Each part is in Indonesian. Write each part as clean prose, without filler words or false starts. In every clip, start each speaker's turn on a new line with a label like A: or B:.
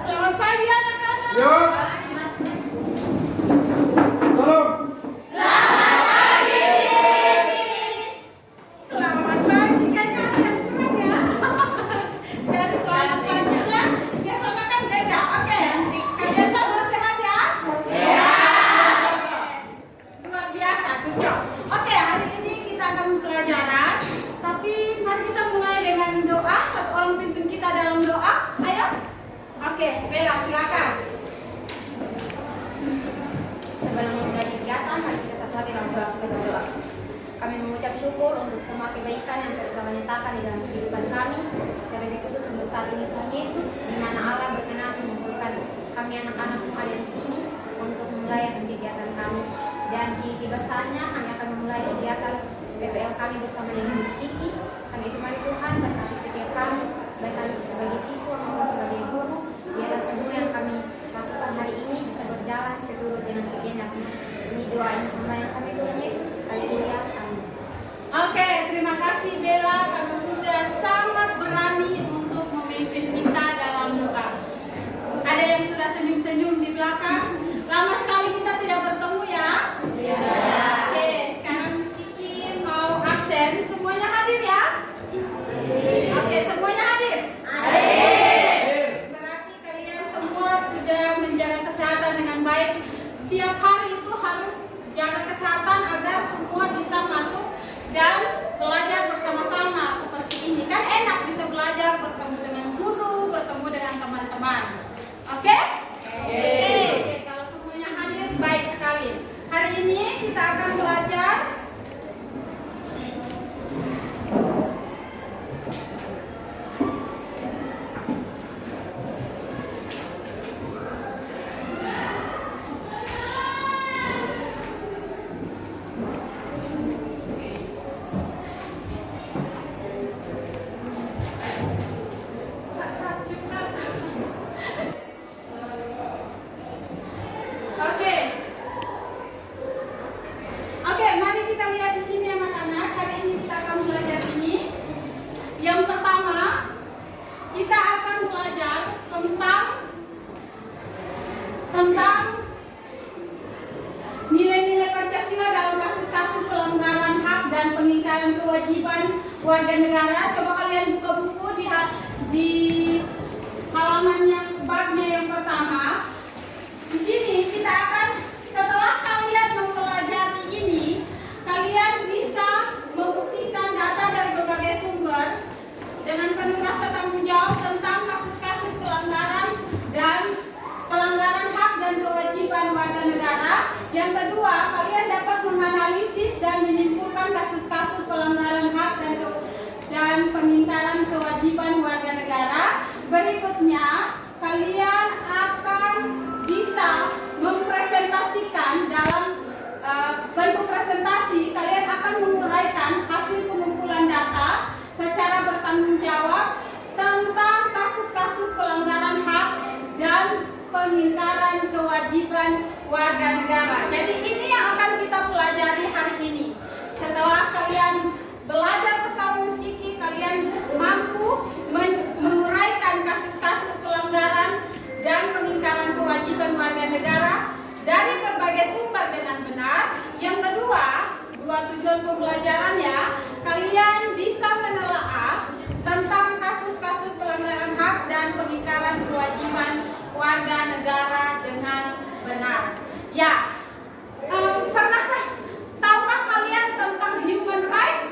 A: Selamat pagi anak-anak.
B: Yo. Salam.
A: Selamat pagi. Selamat pagi kayaknya ada yang kurang ya. Dan selamat paginya biasanya kan beda. Oke. Kalian semua sehat ya? Sehat. Luar biasa, good job. Oke, hari ini kita akan pelajaran. Tapi mari kita mulai dengan doa. Satu orang pimpin kita dalam doa. Ayo. Oke, Bella silakan.
C: Sebelum memulai kegiatan, mari kita satu hati dalam doa. Kita berdoa. Kami mengucap syukur untuk semua kebaikan yang terus menyatakan di dalam kehidupan kami, terlebih khusus untuk saat ini Tuhan Yesus, di mana Allah berkenan mengumpulkan kami anak-anak-Mu ada di sini untuk memulai kegiatan kami. Dan di tiba saatnya kami akan memulai kegiatan PPL kami bersama dengan Miss Kiki. Karena itu mari Tuhan berkati setiap kami, baik kami sebagai siswa maupun sebagai guru, biarlah semua yang kami lakukan hari ini bisa berjalan seturut dengan kehendak-Mu. Ini doa yang sembahyang kami Tuhan Yesus. Haleluya. Amin.
A: Oke, terima kasih Bella karena sudah sangat berani untuk memimpin kita dalam doa. Ada yang sudah senyum-senyum di belakang. Lama sekali kita tidak bertemu ya.
C: Iya.
A: Oke, sekarang Miss Kiki mau absen. Semuanya hadir ya? Oke, semuanya hadir? Hadir. Berarti kalian semua sudah menjaga kesehatan dengan baik. Tiap hari itu harus jaga kesehatan agar semua bisa masuk dan belajar bersama-sama seperti ini. Kan enak bisa belajar, bertemu dengan guru, bertemu dengan teman-teman. Oke? Oke, kalau semuanya hadir baik sekali. Hari ini kita akan belajar Oke, mari kita lihat di sini anak-anak. Hari ini kita akan belajar ini. Yang pertama, kita akan belajar tentang nilai-nilai Pancasila dalam kasus-kasus pelanggaran hak dan pengingkaran kewajiban warga negara. Coba kalian buka buku di halaman yang babnya yang pertama. Di sini kita akan, setelah kalian mempelajari ini, kalian bisa membuktikan data dari berbagai sumber dengan penuh rasa tanggung jawab tentang kasus-kasus pelanggaran hak dan kewajiban warga negara. Yang kedua, kalian dapat menganalisis dan menyimpulkan kasus-kasus pelanggaran hak dan pengingkaran kewajiban warga negara. Berikutnya, kalian akan bisa mempresentasikan dalam bentuk presentasi. Kalian akan menguraikan hasil pengumpulan data secara bertanggung jawab tentang kasus-kasus pelanggaran hak dan pengingkaran kewajiban warga negara. Jadi ini yang akan kita pelajari hari ini. Setelah kalian belajar bersama Miss Kiki, kalian mampu menguraikan kasus-kasus pelanggaran dan pengingkaran kewajiban warga negara dari berbagai sumber dengan benar. Yang kedua, dua tujuan pembelajarannya, kalian bisa menelaah tentang kasus-kasus pelanggaran hak dan pengingkaran kewajiban warga negara dengan benar. Ya, tahukah kalian tentang human right?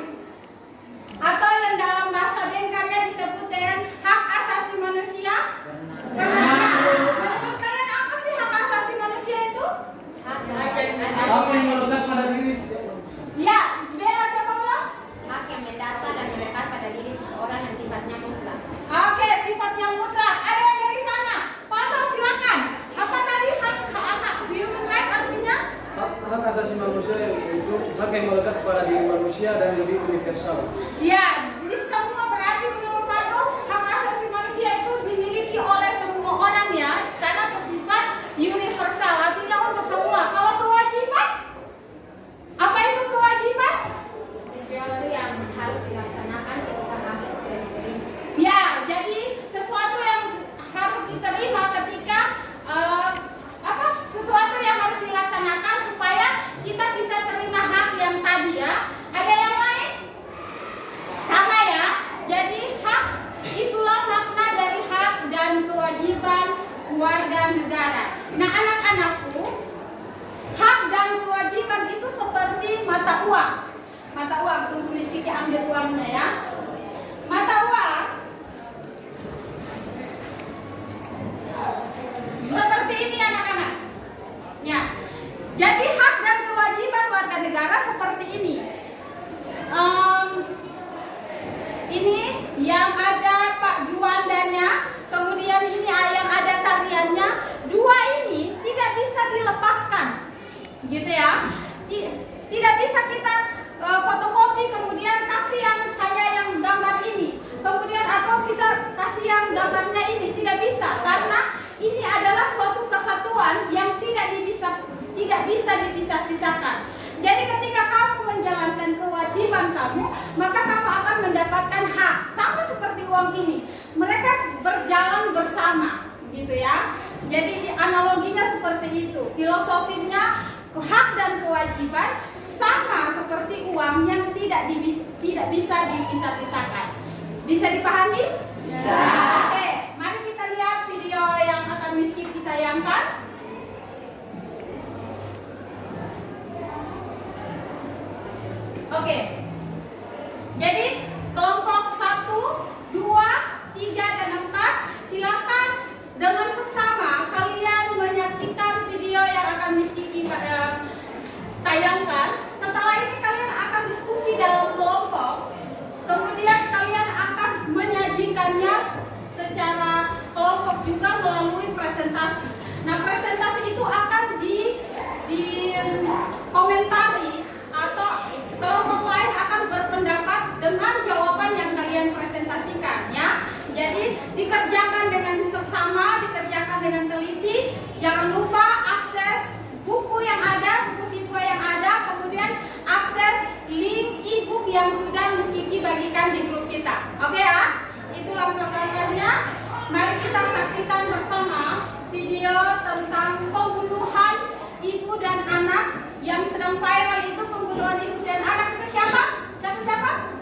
A: Atau yang dalam bahasa Denkarnya disebut dengan hak asasi manusia? Menurut kalian apa sih hak asasi manusia itu?
C: Hak
B: Apa yang melekat pada diri setiap orang?
A: Ya, Bella coba bilang.
C: hak yang mendasar dan melekat pada diri seseorang yang sifatnya mutlak.
A: Oke, sifatnya mutlak. Ada yang dari sana? Pantau silakan. Apa tadi hak human right artinya?
B: Hak asasi manusia itu hak yang melekat pada diri manusia dan lebih universal.
A: Ya, jadi semua berarti menurut Fardo hak asasi manusia itu dimiliki oleh semua orang ya, karena bersifat universal, artinya untuk semua. Kalau kewajiban, apa itu kewajiban?
C: Sesuatu yang harus dilaksanakan ketika hak itu sudah diterima.
A: Ya, jadi warga negara. Nah, anak-anakku, hak dan kewajiban itu seperti mata uang. Mata uang, tunggu Misiki ambil uangnya ya. Mata uang seperti ini anak-anak. Ya. Jadi hak dan kewajiban warga negara seperti ini. Ini yang ada Pak Juandanya, kemudian ini yang ada tariannya. Dua ini tidak bisa dilepaskan, gitu ya. Tidak bisa kita fotokopi kemudian kasih yang hanya yang gambar ini, kemudian atau kita kasih yang gambarnya ini, tidak bisa, karena ini adalah suatu kesatuan yang tidak bisa dipisah-pisahkan. Jadi ketika kamu menjalankan kewajiban kamu, maka kamu akan mendapatkan hak. Sama seperti uang ini, mereka berjalan bersama, gitu ya. Jadi analoginya seperti itu. Filosofinya hak dan kewajiban sama seperti uang yang tidak bisa dipisah-pisahkan. Bisa dipahami? Bisa. Oke, mari kita lihat video yang akan Miski kita tayangkan. Oke. Jadi kelompok 1, 2, 3, dan 4 silakan dengan seksama kalian menyaksikan video yang akan Miski tayangkan. Setelah ini kalian akan diskusi dalam kelompok. Kemudian kalian akan menyajikannya secara kelompok juga melalui presentasi. Nah, presentasi itu akan dikomentari atau kelompok lain akan berpendapat dengan jawaban yang kalian presentasikan, ya. Jadi dikerjakan dengan seksama, dikerjakan dengan teliti. Jangan lupa akses buku yang ada, buku siswa yang ada, kemudian akses link e-book yang sudah Miss Kiki bagikan di grup kita. Oke ya? Itu langkah-langkahnya. Mari kita saksikan bersama video tentang pembunuhan ibu dan anak yang sedang viral. Itu pembunuhan ibu dan anak itu siapa? Siapa?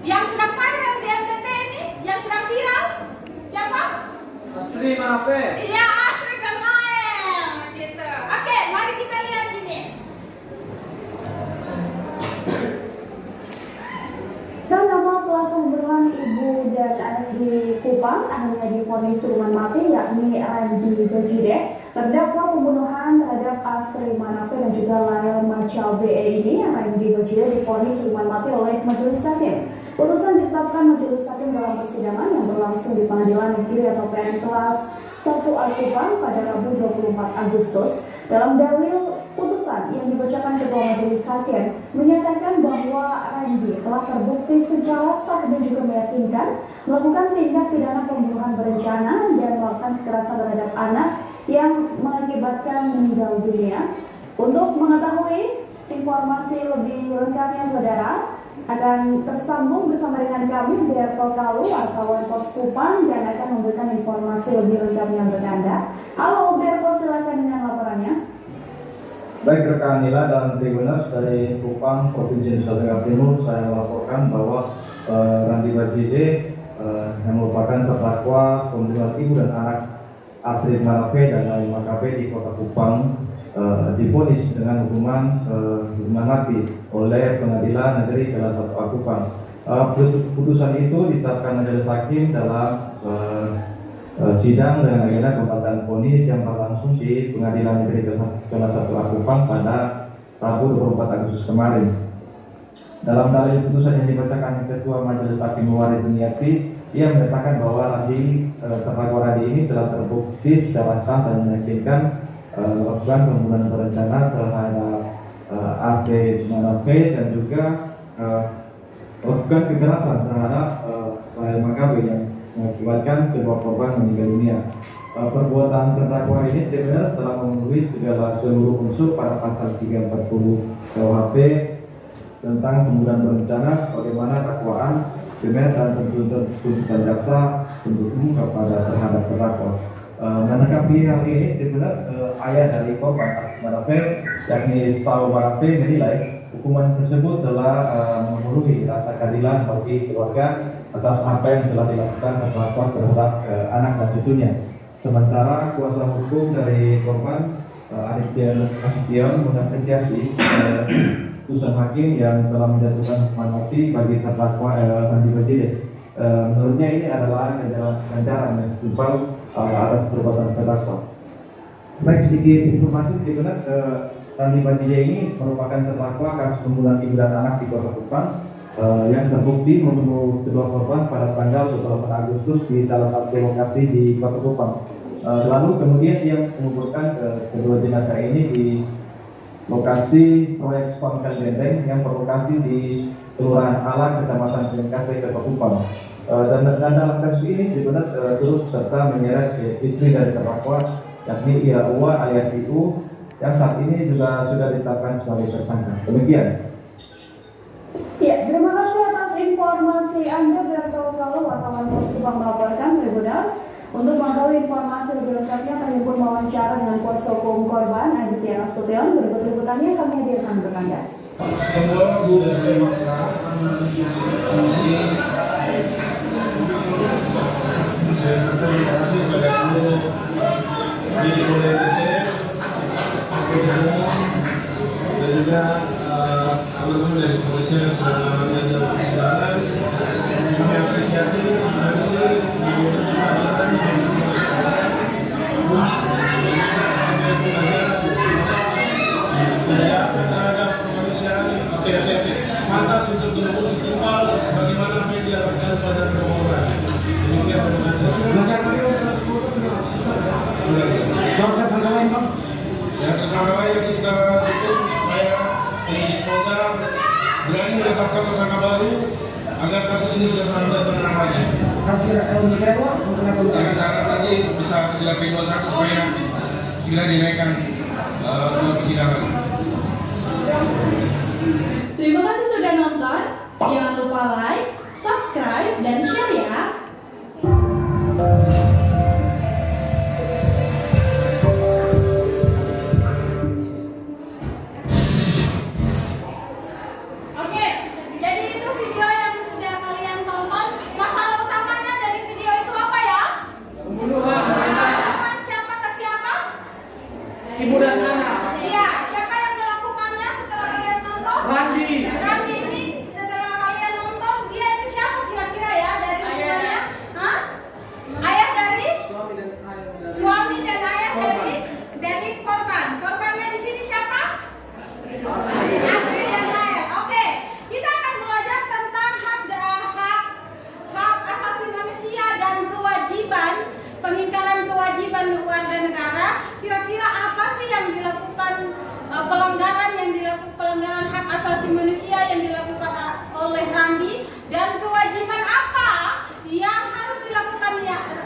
A: Yang sedang viral di NTT ini, yang sedang viral siapa?
B: Astri Manafe.
A: Iya, Astri Kamael gitu. Oke, mari kita lihat ini.
D: Nama pelaku pembunuhan ibu dan anak di Kupang akhirnya divonis hukuman mati, yakni Randy Bejide. Terdakwa pembunuhan terhadap Astri Manafe dan juga Lael Macal BE ini, Randy Bejide, divonis hukuman mati oleh Majelis Hakim. Putusan ditetapkan Majelis Hakim dalam persidangan yang berlangsung di Pengadilan Negeri atau PN kelas 1A Kupang pada Rabu 24 Agustus. Dalam dalil putusan yang dibacakan Ketua Majelis Hakim menyatakan bahwa Randy telah terbukti secara sah dan juga meyakinkan melakukan tindak pidana pembunuhan berencana dan melakukan kekerasan terhadap anak yang mengakibatkan meninggal dunia. Untuk mengetahui informasi lebih lengkapnya, saudara akan tersambung bersama dengan kami Berto Kalu, wartawan Pos Kupang, dan akan memberikan informasi lebih lengkapnya untuk Anda. Halo Berto, silakan dengan laporannya.
E: Baik rekan Nila dan Tribuners dari Kupang, Provinsi Nusa Tenggara Timur, saya melaporkan bahwa Randy Bejide yang merupakan terdakwa pembunuhan ibu dan anak Astri Manafe dan Lael Macal di Kota Kupang divonis dengan hukuman mati oleh Pengadilan Negeri Kelas 1A Kupang. Putusan itu ditetapkan Majelis Hakim dalam sidang dengan agenda pembacaan vonis yang berlangsung di Pengadilan Negeri Kelas 1A Kupang pada Rabu 24 Agustus kemarin. Dalam dalil putusan yang dibacakan Ketua Majelis Hakim Muwarid Niati, ia menyatakan bahwa terdakwa Randy ini telah terbukti secara sah dan meyakinkan melakukan pembunuhan berencana terhadap Astri Manafe dan juga melakukan kekerasan terhadap Lael Macal yang mengakibatkan kedua korban meninggal dunia. Perbuatan terdakwa ini benar telah memenuhi seluruh unsur pada pasal 340 KUHP tentang pembunuhan berencana sebagaimana dakwaan dengan dan tuntutan jaksa penuntut umum kepada terhadap terdakwa. Menanggapi hal ini, benar ayah dari korban Astri Manafe yakni Saul Manafe menilai hukuman tersebut telah memenuhi rasa keadilan bagi keluarga atas apa yang telah dilakukan terdakwa terhadap anak dan cucunya. Sementara kuasa hukum dari korban Arifin Nasution mengapresiasi putusan hakim yang telah menjatuhkan hukuman mati bagi terdakwa Randy Bajide. Menurutnya ini adalah ganjaran yang setimpal atas perbuatan terdakwa. Baik, sedikit informasi sebenarnya Randy Bajide ini merupakan terdakwa kasus pembunuhan ibu dan anak di Kota Kupang yang terbukti membunuh kedua korban pada tanggal 28 Agustus di salah satu lokasi di Kota Kupang. Lalu kemudian ia menguburkan kedua jenazah ini di lokasi proyek Spangkan Benteng yang berlokasi di Kelurahan Ala, Kecamatan Bengkasai, Kota Kupang. Dan dalam kasus ini sebenarnya turut serta menyeret istri dari terdakwa, yakni Ira alias Iu, yang saat ini juga sudah ditetapkan sebagai tersangka. Demikian.
D: Ya, terima kasih atas informasi Anda dari kalau wartawan Pos Kupang melaporkan Tribuners. Untuk mengetahui informasi lebih lengkapnya, kami pun mewawancara dengan kuasa hukum korban Aditya Nasution. Berikut liputannya kami hadirkan untuk Anda.
F: Semua sudah saya makan. Saya terima kasih kepada seluruh di ODTC, dan juga teman-teman dari kepolisian yang sudah melakukan dalam persidangan. Kami apresiasi pantas untuk dihukum setimpal bagaimana apa yang dilakukan pada kedua orang. Demikian terima kasih. Yang tersangka lain kita tutup supaya penyidik Polda berani menetapkan tersangka baru agar kasus ini bisa terang lagi. Kita harap nanti bisa segera P21 supaya segera dinaikkan ke persidangan.
G: Terima kasih sudah nonton. Jangan lupa like, subscribe, dan share ya.
A: Oke, jadi itu video yang sudah kalian tonton. Masalah utamanya dari video itu apa ya?
B: Pembunuhan
A: Siapa ke siapa?
B: ibu dan anak.
A: Iya, siapa yang melakukannya setelah kalian nonton?
B: Randy.
A: Randy ini setelah kalian nonton, dia itu siapa kira-kira ya dari videonya? Hah? Ayah dari? Suami dan ayah dari korban. Korbannya di sini siapa? Astri dan Lael. Oke, kita akan belajar tentang hak asasi manusia dan kewajiban, pengingkaran kewajiban warga negara. Kira-kira apa sih yang dilakukan pelanggaran hak asasi manusia yang dilakukan oleh Randy, dan kewajiban apa yang harus dilakukan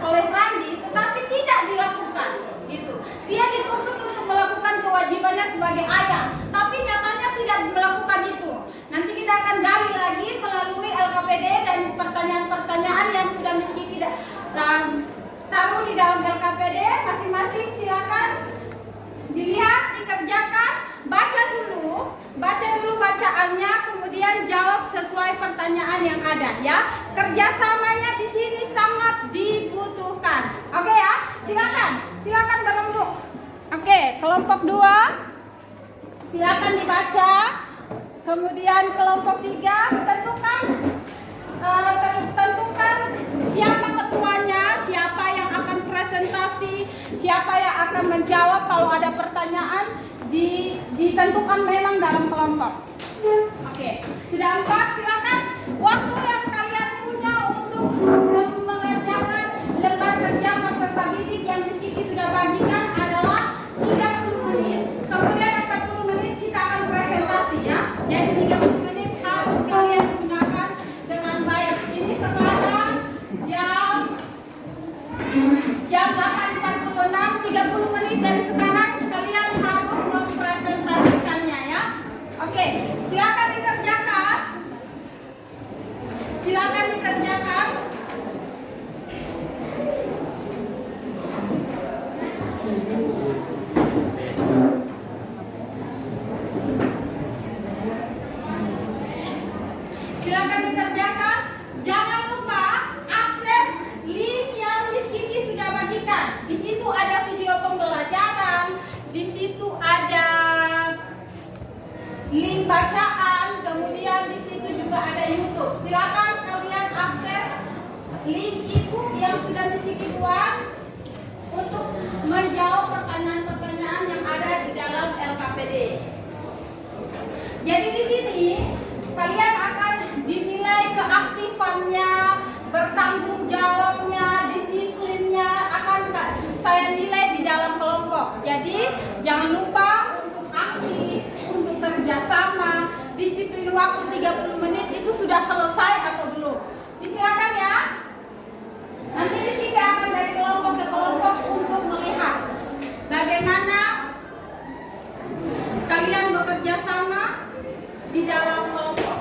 A: oleh Randy tetapi tidak dilakukan. Itu dia dituntut untuk melakukan kewajibannya sebagai ayah, tapi nyatanya tidak melakukan itu. Nanti kita akan gali lagi melalui LKPD dan pertanyaan-pertanyaan yang sudah Miski tidak taruh di dalam LKPD masing-masing. Silakan dilihat, dikerjakan, baca dulu bacaannya, kemudian jawab sesuai pertanyaan yang ada ya. Kerjasamanya di sini sangat dibutuhkan. Oke ya, silakan berembuk. Oke, kelompok 2 silakan dibaca. Kemudian kelompok 3 tentukan siapa ketuanya, siapa yang akan presentasi, siapa yang akan menjawab kalau ada pertanyaan. Ditentukan memang dalam kelompok. Oke, sudah 4, silakan. Waktu yang kalian punya untuk mengerjakan lembar kerja peserta didik yang Miss Kiki sudah bagikan adalah 30 menit. Kemudian 40 menit kita akan presentasi ya. Jadi 30 menit harus kalian gunakan dengan baik. Ini sekarang jam 8.46, 30 menit dari sekarang kalian harus mempresentasikannya ya. Oke, silakan dikerjakan. ibu yang sudah misiki uang untuk menjawab pertanyaan-pertanyaan yang ada di dalam LKPD. Jadi di sini kalian akan dinilai keaktifannya, bertanggung jawabnya, disiplinnya akan saya nilai di dalam kelompok. Jadi jangan lupa untuk aktif, untuk kerjasama, disiplin waktu 30 menit itu sudah selesai atau belum. Disilakan ya. Nanti di sini akan dari kelompok ke kelompok untuk melihat bagaimana kalian bekerja sama di dalam kelompok.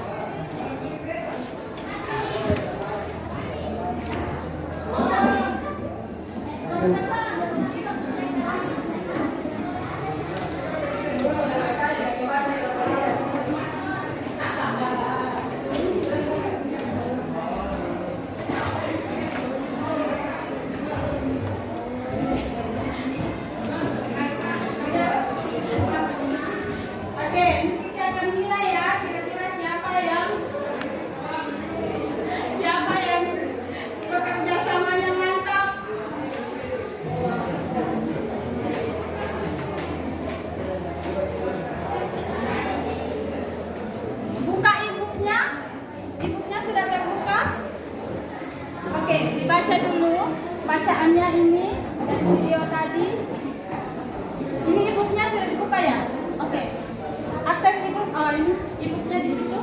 A: Dibaca dulu bacaannya ini dan video tadi. Ini e-booknya sudah dibuka ya? Oke. Akses e-book, ini e-booknya di situ.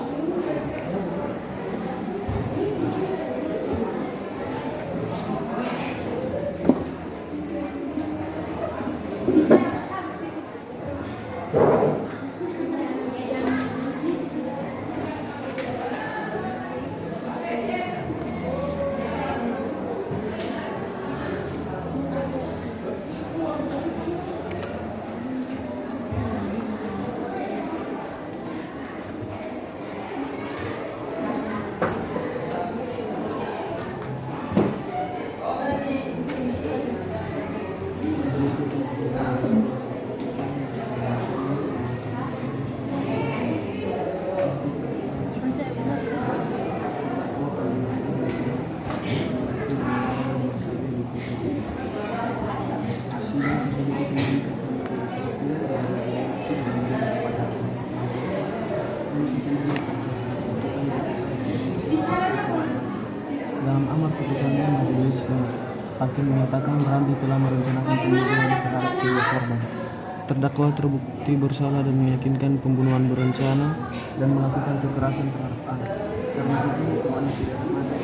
H: Dalam amar putusannya majelis hakim menyatakan Ramli telah merencanakan pembunuhan terhadap kedua korban. Terdakwa terbukti bersalah dan meyakinkan pembunuhan berencana dan melakukan kekerasan terhadap anak. Karena itu hukumannya tidak mati.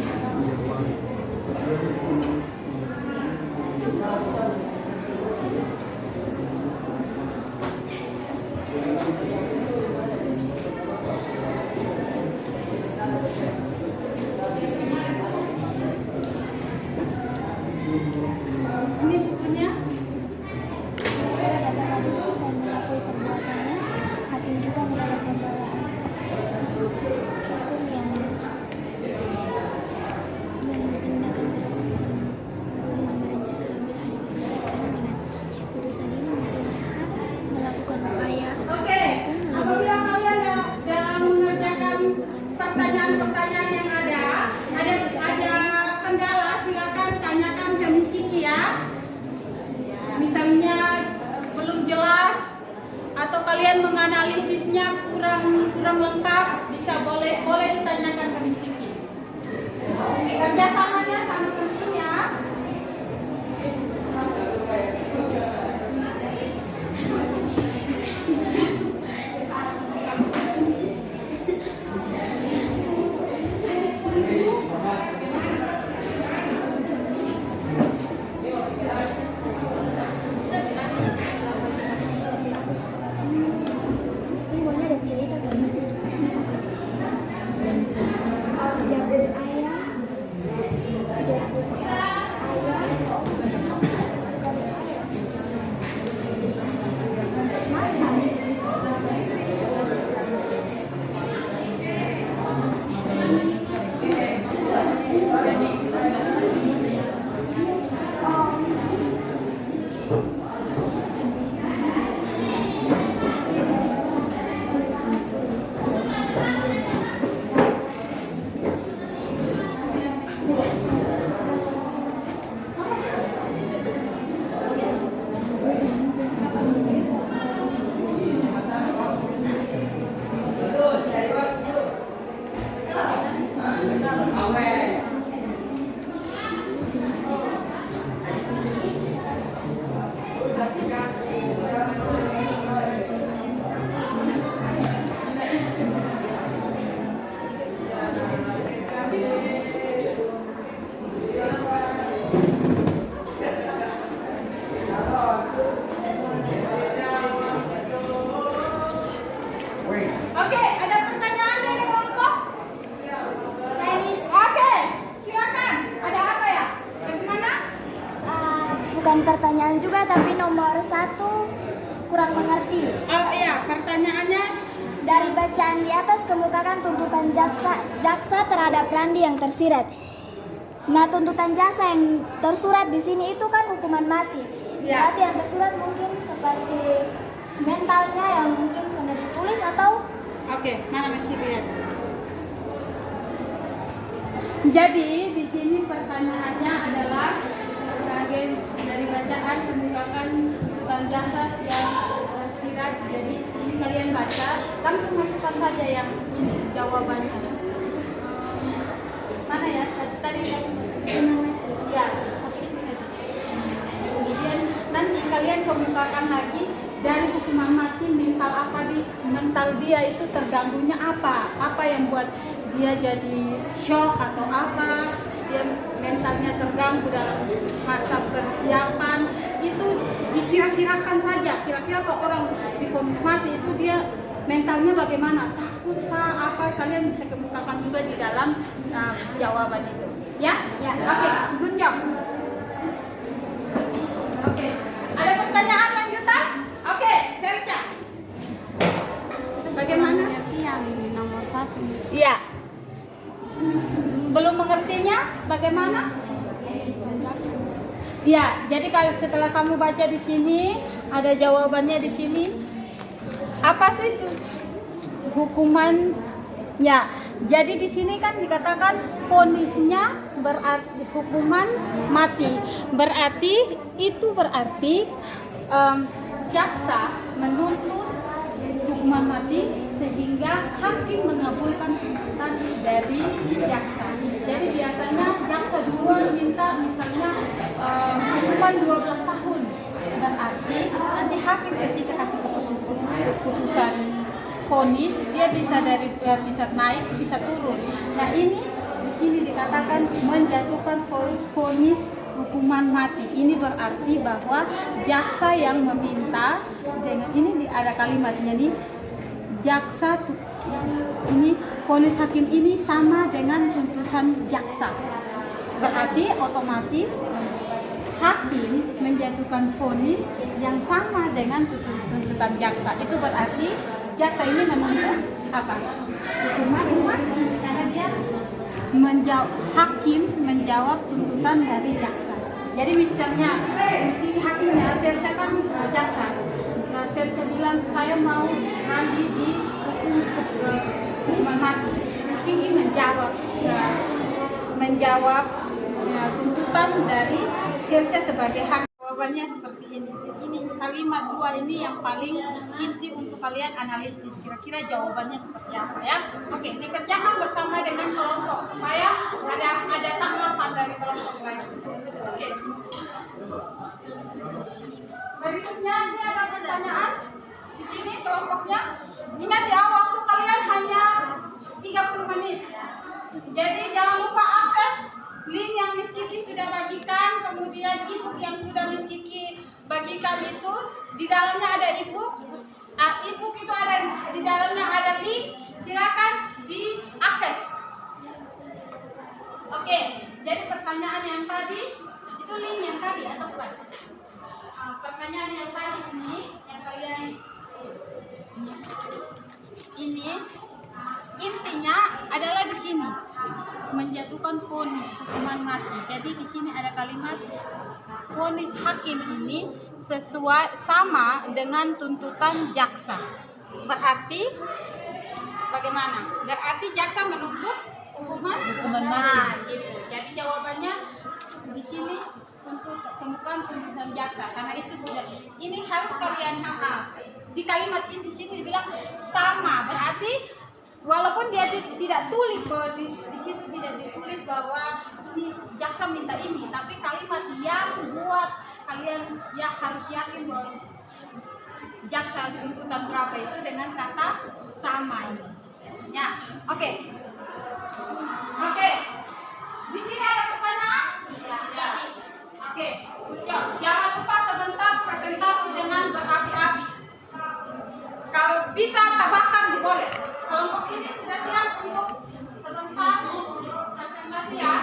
A: Ini bukunya.
C: Hakim juga mendapat pembelaan hukum yang tindakan terlakukan pembunuhan berencana ambil alih karena dengan putusan ini mempunyai hak melakukan upaya
A: Oke, apabila kalian dalam mengerjakan pertanyaan-pertanyaan yang ada kendala, silakan tanyakan ke Miss Kiki ya. Misalnya belum jelas atau kalian menganalisisnya kurang lengkap, bisa boleh ditanyakan ke Miss Kiki. Kerjasamanya sangat penting ya.
C: ini pokoknya ada cerita kan tidak berayah, tidak bukan pertanyaan juga, tapi nomor 1 kurang mengerti.
A: Oh iya, pertanyaannya
C: Dari bacaan di atas kemukakan tuntutan jaksa terhadap Randi yang tersirat. Nah, tuntutan jaksa yang tersurat di sini itu kan hukuman mati.
A: Ya.
C: Berarti yang tersurat mungkin seperti mentalnya yang mungkin sudah ditulis atau
A: oke, mana masih lihat. Jadi di sini pertanyaannya adalah dari bacaan kemukakan tuntutan jaksa yang tersirat. Jadi ini kalian baca, langsung masukkan saja yang ini jawabannya. Mana ya? Tadi yang ya. Kemudian nanti kalian kemukakan lagi dari hukuman mati mental dia itu terganggunya apa yang buat dia jadi shock atau apa, dia mentalnya terganggu dalam masa persiapan, itu dikira-kirakan saja. Kira-kira kalau orang divonis mati itu dia mentalnya bagaimana, takut kah apa, kalian bisa kemukakan juga di dalam jawaban itu ya. Oke, good job. Oke, ada pertanyaan lanjutan? Oke, Serca. Bagaimana?
C: yang ini nomor 1?
A: Iya. Belum mengertinya? Bagaimana? Ya, jadi kalau setelah kamu baca di sini, ada jawabannya di sini. Apa sih itu hukuman? Ya, jadi di sini kan dikatakan vonisnya berarti hukuman mati. Berarti jaksa menuntut hukuman mati sehingga hakim mengabulkan tuntutan dari jaksa. Jadi biasanya jaksa duluan minta misalnya hukuman 12 tahun. Berarti nanti hakim kasih keputusan vonis, dia bisa naik, bisa turun. Nah, ini di sini dikatakan menjatuhkan vonis hukuman mati. Ini berarti bahwa jaksa yang meminta dengan ini ada kalimatnya nih, jaksa ini vonis hakim ini sama dengan tuntutan jaksa. Berarti otomatis hakim menjatuhkan vonis yang sama dengan tuntutan jaksa. Itu berarti jaksa ini menuntut apa? Hukuman mati karena dia hakim menjawab tuntutan dari jaksa. Jadi misalnya hakimnya Serca kan jaksa. Nah, Serca bilang saya mau Randi dihukum hukuman mati. Meski ini menjawab tuntutan dari Serca sebagai hakim. Jawabannya seperti ini. Ini kalimat 2 ini yang paling inti untuk kalian analisis. Kira-kira jawabannya seperti apa ya? Oke, dikerjakan bersama dengan kelompok supaya ada tanggapan dari kelompok lain. Oke. Berikutnya ini ada pertanyaan. Di sini kelompoknya. Ingat ya, waktu kalian hanya 30 menit. Jadi jangan lupa akses link yang Miss Kiki sudah bagikan, kemudian e-book yang sudah Miss Kiki bagikan itu di dalamnya ada e-book. E-book itu ada di dalamnya ada link, silakan diakses. Oke, jadi pertanyaan yang tadi itu link yang tadi atau bukan? Pertanyaan yang tadi ini yang kalian ini intinya adalah di sini menjatuhkan vonis hukuman mati. Jadi di sini ada kalimat vonis hakim ini sesuai sama dengan tuntutan jaksa. Berarti bagaimana? Berarti jaksa menuntut hukuman mati. Gitu. Jadi jawabannya di sini temukan tuntutan jaksa karena itu sudah ini harus kalian di kalimat ini di sini dibilang sama. Berarti walaupun dia tidak tulis bahwa di situ tidak ditulis bahwa ini jaksa minta ini, tapi kalimat yang buat kalian ya harus yakin bahwa jaksa tuntutan berapa itu dengan kata sama ini. Ya, oke. Di sini ada pertanyaan? Oke. Jangan lupa sebentar presentasi dengan berapi-api. Kalau bisa tambahkan boleh. Kelompok ini sudah siap untuk sebentar presentasi ya.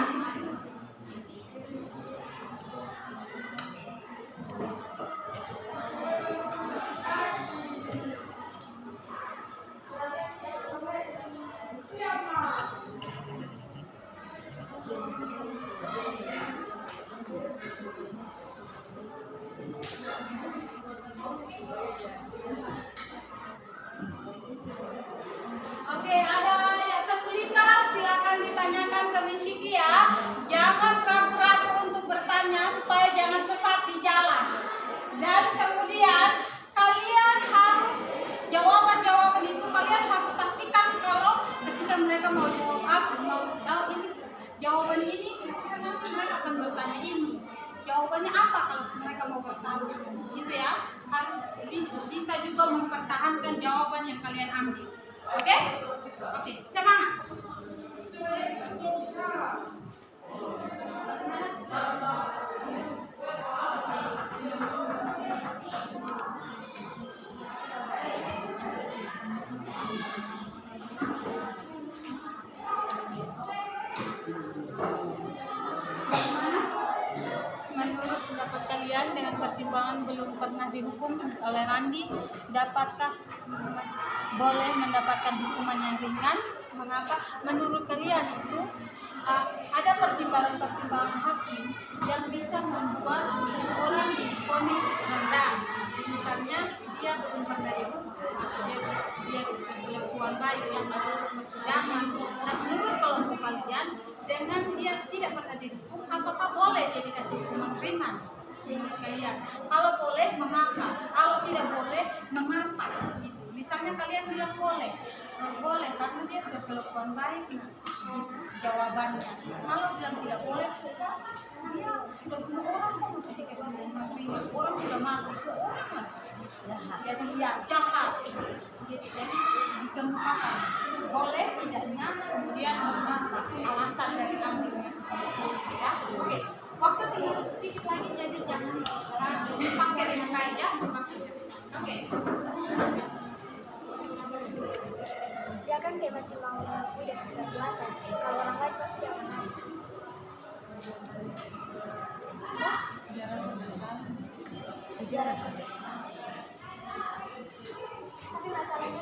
A: mau bertarung, gitu ya. Harus bisa juga mempertahankan jawaban yang kalian ambil. Oke? Oke, semangat. Menurut pendapat kalian, dengan pertimbangan belum pernah dihukum oleh Randi, dapatkah boleh mendapatkan hukuman yang ringan? Mengapa? Menurut kalian itu ada pertimbangan-pertimbangan hakim yang bisa membuat seseorang divonis rendah. Misalnya dia belum pernah dihukum atau dia berkelakuan baik sama persidangan. Nah, menurut kelompok kalian, dengan dia tidak pernah dihukum, apakah boleh dia dikasih hukuman ringan? Menurut kalian, kalau boleh, mengapa? Kalau tidak boleh, mengapa? Misalnya kalian bilang boleh, boleh karena dia berkelakuan baik. Nah, jawabannya. Kalau bilang tidak boleh, karena dia sudah bunuh orang, kok mesti dikasih hukuman ringan? Orang sudah mati, ke orang. Jadi ya jahat. Jadi dikemukakan boleh tidaknya, kemudian mengapa alasan dari ambilnya. Ya, oke. Waktu tinggal sedikit lagi, jadi jangan pakai dengan aja. Oke.
C: Dia kan kayak masih mau mengakui dan tidak kelihatan. Kalau orang lain pasti dia menang. Dia rasa bersalah. Tapi masalahnya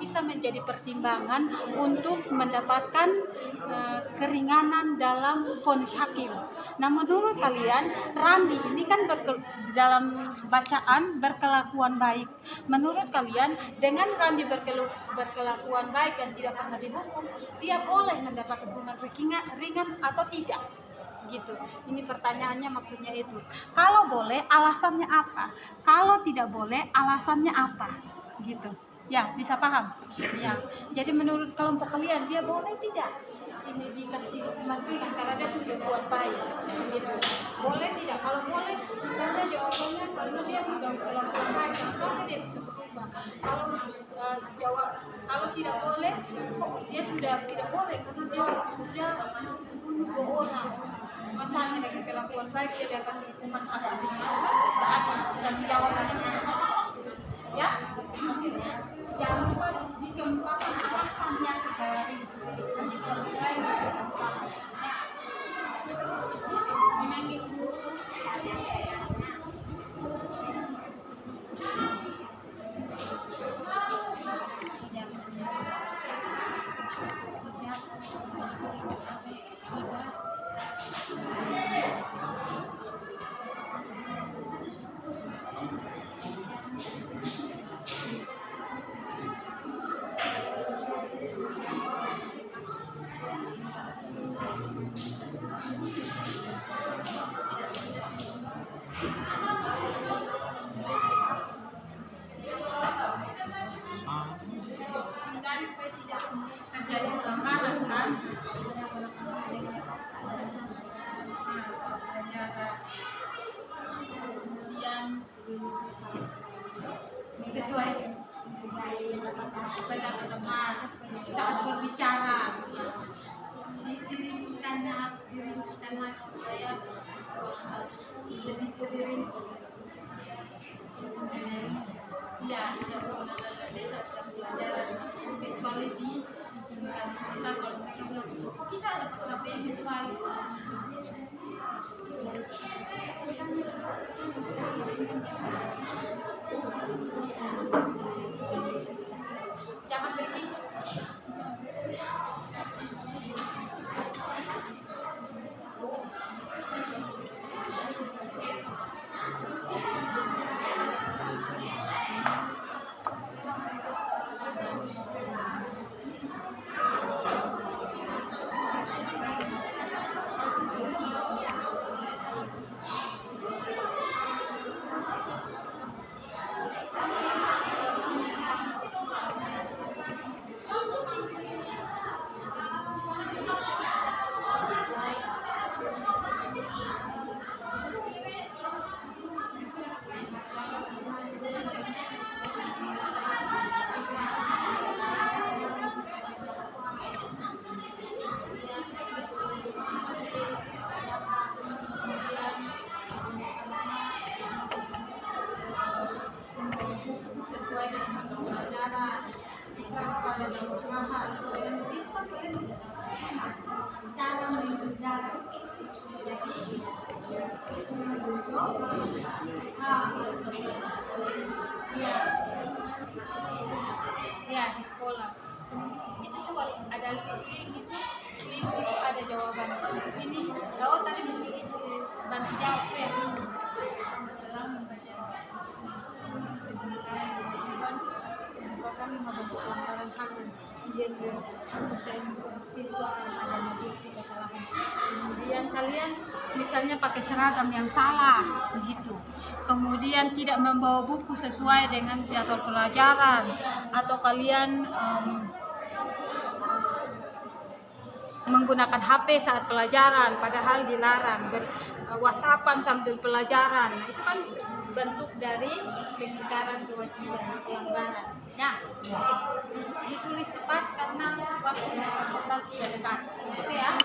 A: bisa menjadi pertimbangan untuk mendapatkan keringanan dalam vonis hakim. Nah, menurut kalian Randi ini kan dalam bacaan berkelakuan baik. Menurut kalian dengan Randi berkelakuan baik dan tidak pernah dihukum, dia boleh mendapat hukuman ringan atau tidak? Gitu. Ini pertanyaannya, maksudnya itu. Kalau boleh, alasannya apa? Kalau tidak boleh, alasannya apa? Gitu. Ya, bisa paham? Ya. Jadi menurut kelompok kalian, dia boleh tidak ini dikasih hukuman ringan karena dia sudah buat baik? Gitu. Boleh tidak? Kalau boleh, misalnya jawabannya karena dia sudah melakukan baik, maka dia bisa berubah. Kalau tidak boleh, kok dia sudah tidak boleh karena dia sudah membunuh 2 orang. Masalahnya dengan kelakuan baik dia dapat hukuman sangat ringan. Bisa menjawabnya ya. Jangan lupa dikemukakan alasannya secara rinci. Nanti kalau lain terjadi pelanggaran kan? Kemudian sesuai benar-benar saat berbicara diringkan supaya lebih berdiri. Ya, kecuali di sekitar kalau mereka bilang, oh kita dapat KPI kecuali jangan pergi. Sesuai dengan pelajaran pada usaha dan kita cara menghindar. Ya di sekolah itu coba ada link itu ada jawaban ini. Oh tadi mesti itu bantu jawab ya dalam membaca merupakan membentuk pelanggaran hak dan siswa ada bukti kesalahan. Kemudian kalian misalnya pakai seragam yang salah begitu, kemudian tidak membawa buku sesuai dengan jadwal pelajaran, atau kalian menggunakan HP saat pelajaran padahal dilarang, WhatsAppan sambil pelajaran, itu kan bentuk dari pengingkaran kewajiban pelanggaran. Ya, ditulis cepat karena waktu kita tidak dekat. Oke ya.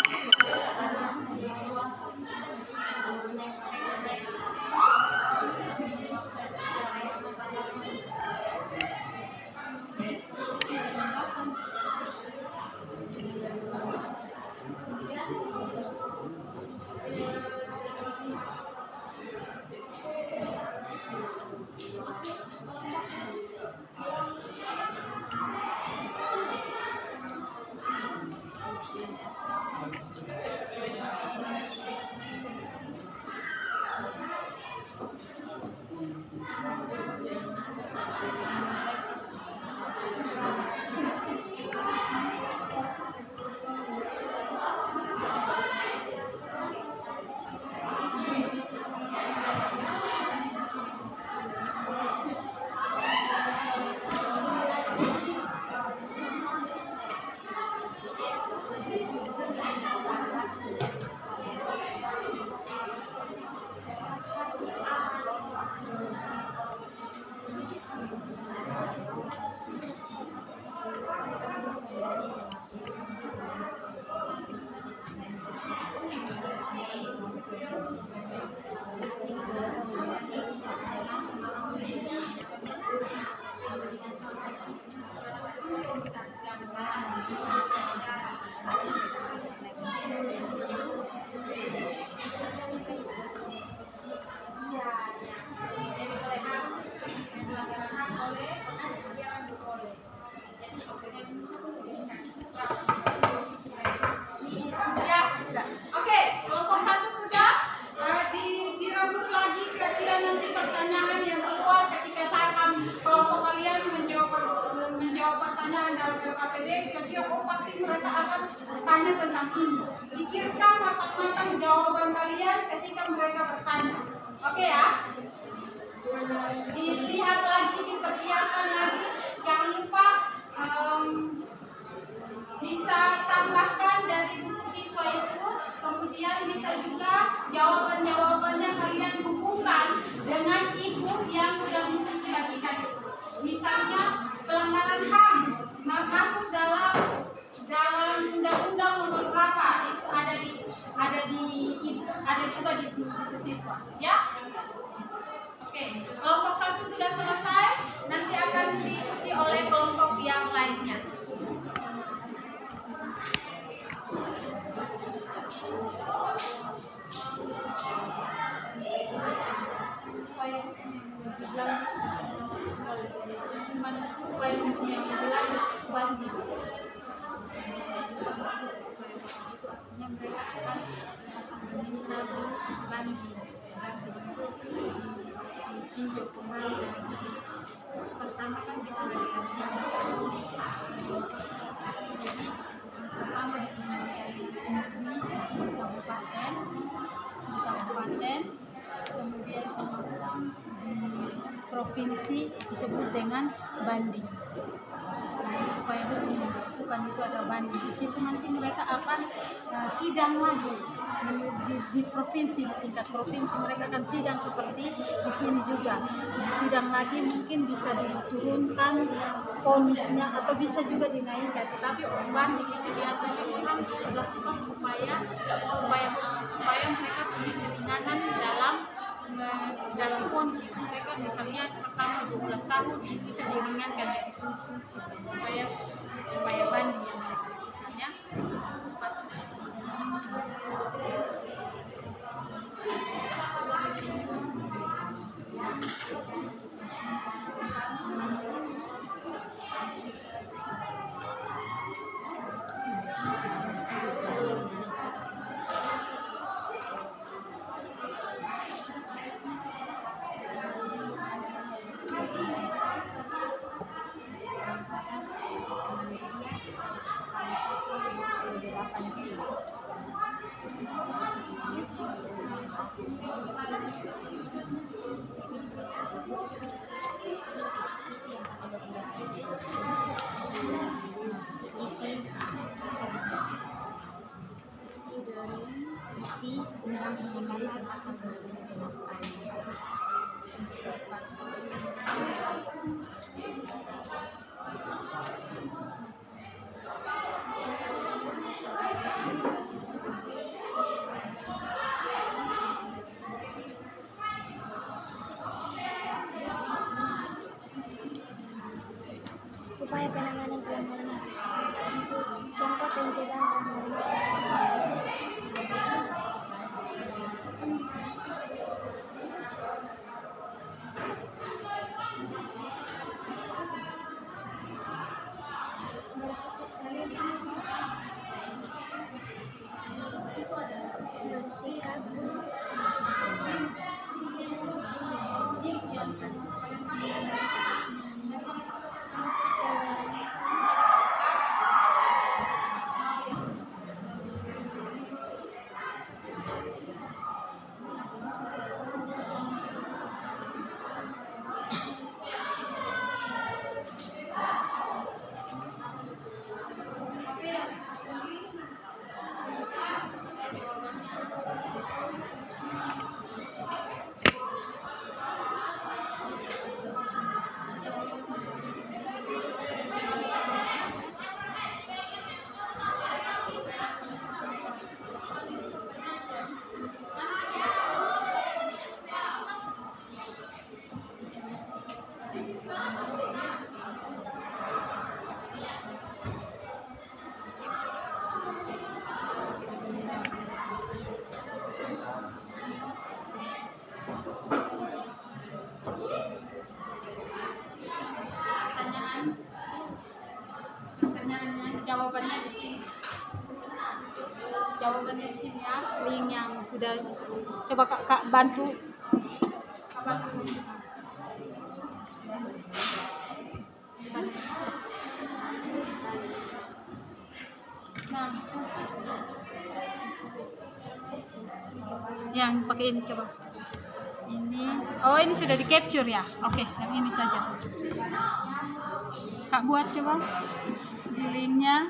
A: macam ini. Pikirkan matang-matang jawaban kalian ketika mereka bertanya. Oke ya? Dilihat lagi, dipersiapkan lagi. Jangan lupa bisa tambahkan dari buku siswa itu. Kemudian bisa juga jawaban-jawabannya kalian hubungkan dengan e-book yang sudah bisa dibagikan itu. Misalnya pelanggaran HAM masuk dalam undang-undang nomor berapa, itu ada juga di buku siswa, ya. Oke, kelompok 1 sudah selesai, nanti akan diikuti oleh kelompok yang lainnya. Pertama kan kita kabupaten, kemudian provinsi disebut dengan banding. Upaya hukum bukan itu ada banding. Di situ nanti mereka akan sidang lagi di provinsi, di tingkat provinsi mereka akan sidang seperti di sini juga. Di sidang lagi mungkin bisa diturunkan vonisnya atau bisa juga dinaikkan. Tetapi banding itu biasanya orang lakukan supaya mereka punya keringanan dalam vonis. Mereka misalnya pertama 12 tahun bisa diringankan dari 7 supaya banding yang
C: upaya penanganan pelanggaran HAM untuk contoh pencegahan pelanggaran bersikap
A: jawabannya di sini ya, link yang sudah coba kak bantu. Nah, Yang pakai ini coba. Ini, oh ini sudah di capture ya. Oke, yang ini saja. Kak buat coba di linknya.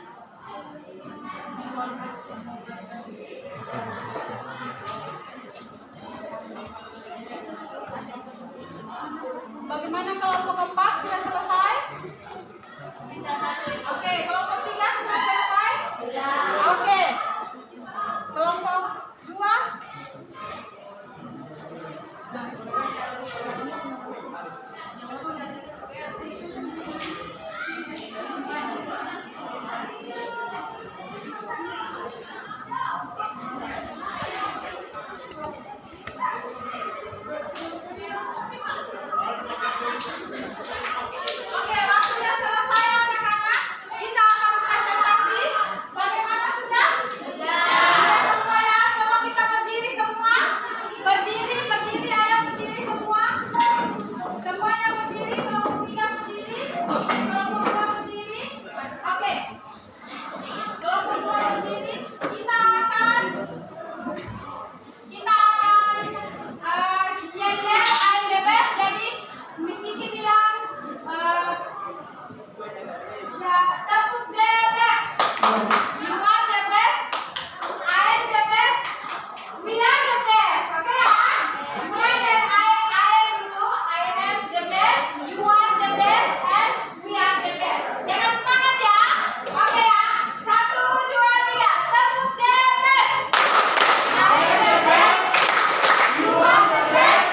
A: Bagaimana kelompok keempat sudah selesai? Oke, kelompok 3 sudah selesai? Sudah. Oke. Kelompok 2? Oke, waktunya selesai anak-anak. Kita akan presentasi. Bagaimana sudah? Sudah. Semua ya, coba kita berdiri semua. Berdiri, ayo berdiri semua. Semuanya berdiri, kelompok 3 berdiri, kelompok 2 berdiri. Oke. Kelompok 2 berdiri. Kita akan yel-yel I'm the best. Jadi Miss Kiki bilang ya, tepuk the best. You are the best. I am the best. We are the best. Oke ya? Mulai dari I am dulu. I am the best. You are the best. And we are the best. Jangan semangat ya. Oke ya? 1, 2, 3. Tepuk the best. I am the best. You are the best.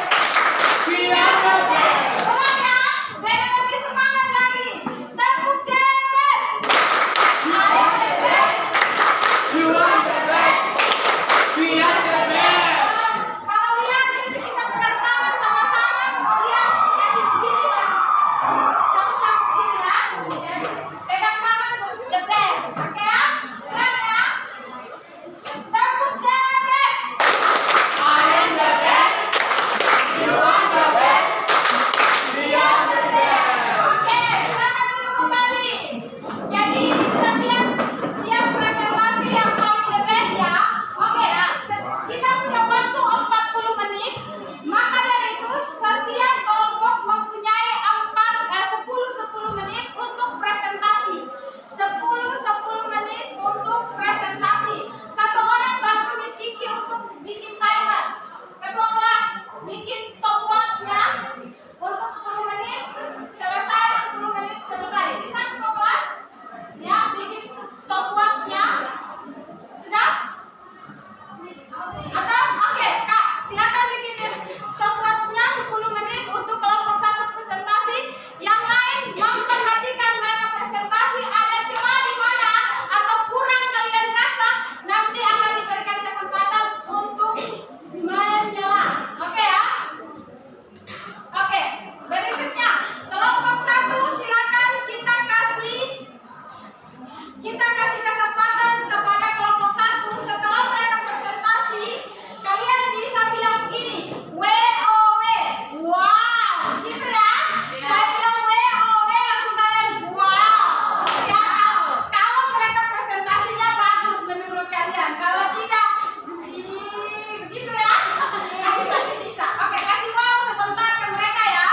A: We are the best. Ulang ya. Dengan lebih semangat lagi. Tepuk the best. I am the best. You are the best. We are the best. Kalau lihat ini kita pegang tangan sama-sama. Kemudian kasih begini ya. Sama-sama begini ya. Jadi, pegang tangan the best. Oke ya? Ulang ya. Tepuk the best. I am the best. You are the best. We are the best. Oke, silakan dulu kembali. Jadi ini sudah siap presentasi yang paling the best ya. Oke, kita punya waktu 40 menit. Maka dari itu setiap kelompok mempunyai 10 menit untuk presentasi. 10 menit untuk presentasi. Satu orang bantu Miss Kiki untuk bikin timer. Ketua kelas bikin stopwatch-nya untuk 10 menit selesai, 10 menit selesai. Bisa ketua kelas? Ya, bikin stopwatch-nya. Sudah? Atau? Oke, Kak, silakan bikin stopwatch-nya 10 menit untuk kelompok 1 presentasi. Yang lain memperhatikan mereka presentasi, ada celah di mana atau kurang kalian rasa, nanti akan diberikan kesempatan untuk menyela. Oke ya? Oke, berikutnya kelompok 1 silakan kita kasih kesempatan kepada kelompok 1. Setelah mereka presentasi, kalian bisa bilang begini, WOW. Wow, gitu ya. Saya bilang WOW, langsung kalian wow. Ya, kalau mereka presentasinya bagus menurut kalian. Kalau tidak, begitu ya. Kalian pasti bisa. Oke, kasih wow sebentar ke mereka ya.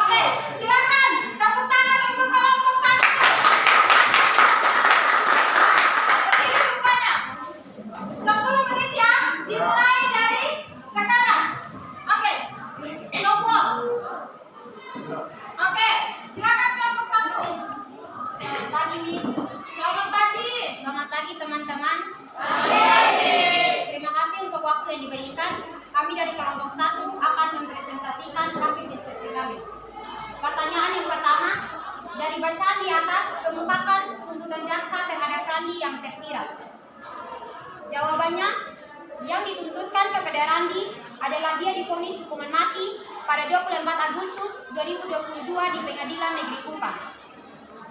A: Oke, silakan tepuk tangan untuk kelompok 1. Berdiri semuanya. 10 menit ya, dimulai dari sekarang. Oke, no walls. Oke, silakan kelompok 1.
C: Selamat pagi, Miss.
A: Selamat pagi.
C: Selamat pagi, teman-teman. Terima kasih untuk waktu yang diberikan. Kami dari kelompok 1 akan mempresentasikan hasil diskusi kami. Pertanyaan yang pertama, dari bacaan di atas, kemukakan tuntutan jaksa terhadap Randi yang tersirat. Jawabannya, yang dituntutkan kepada Randi adalah dia divonis hukuman mati pada 24 Agustus 2022 di Pengadilan Negeri Kupang.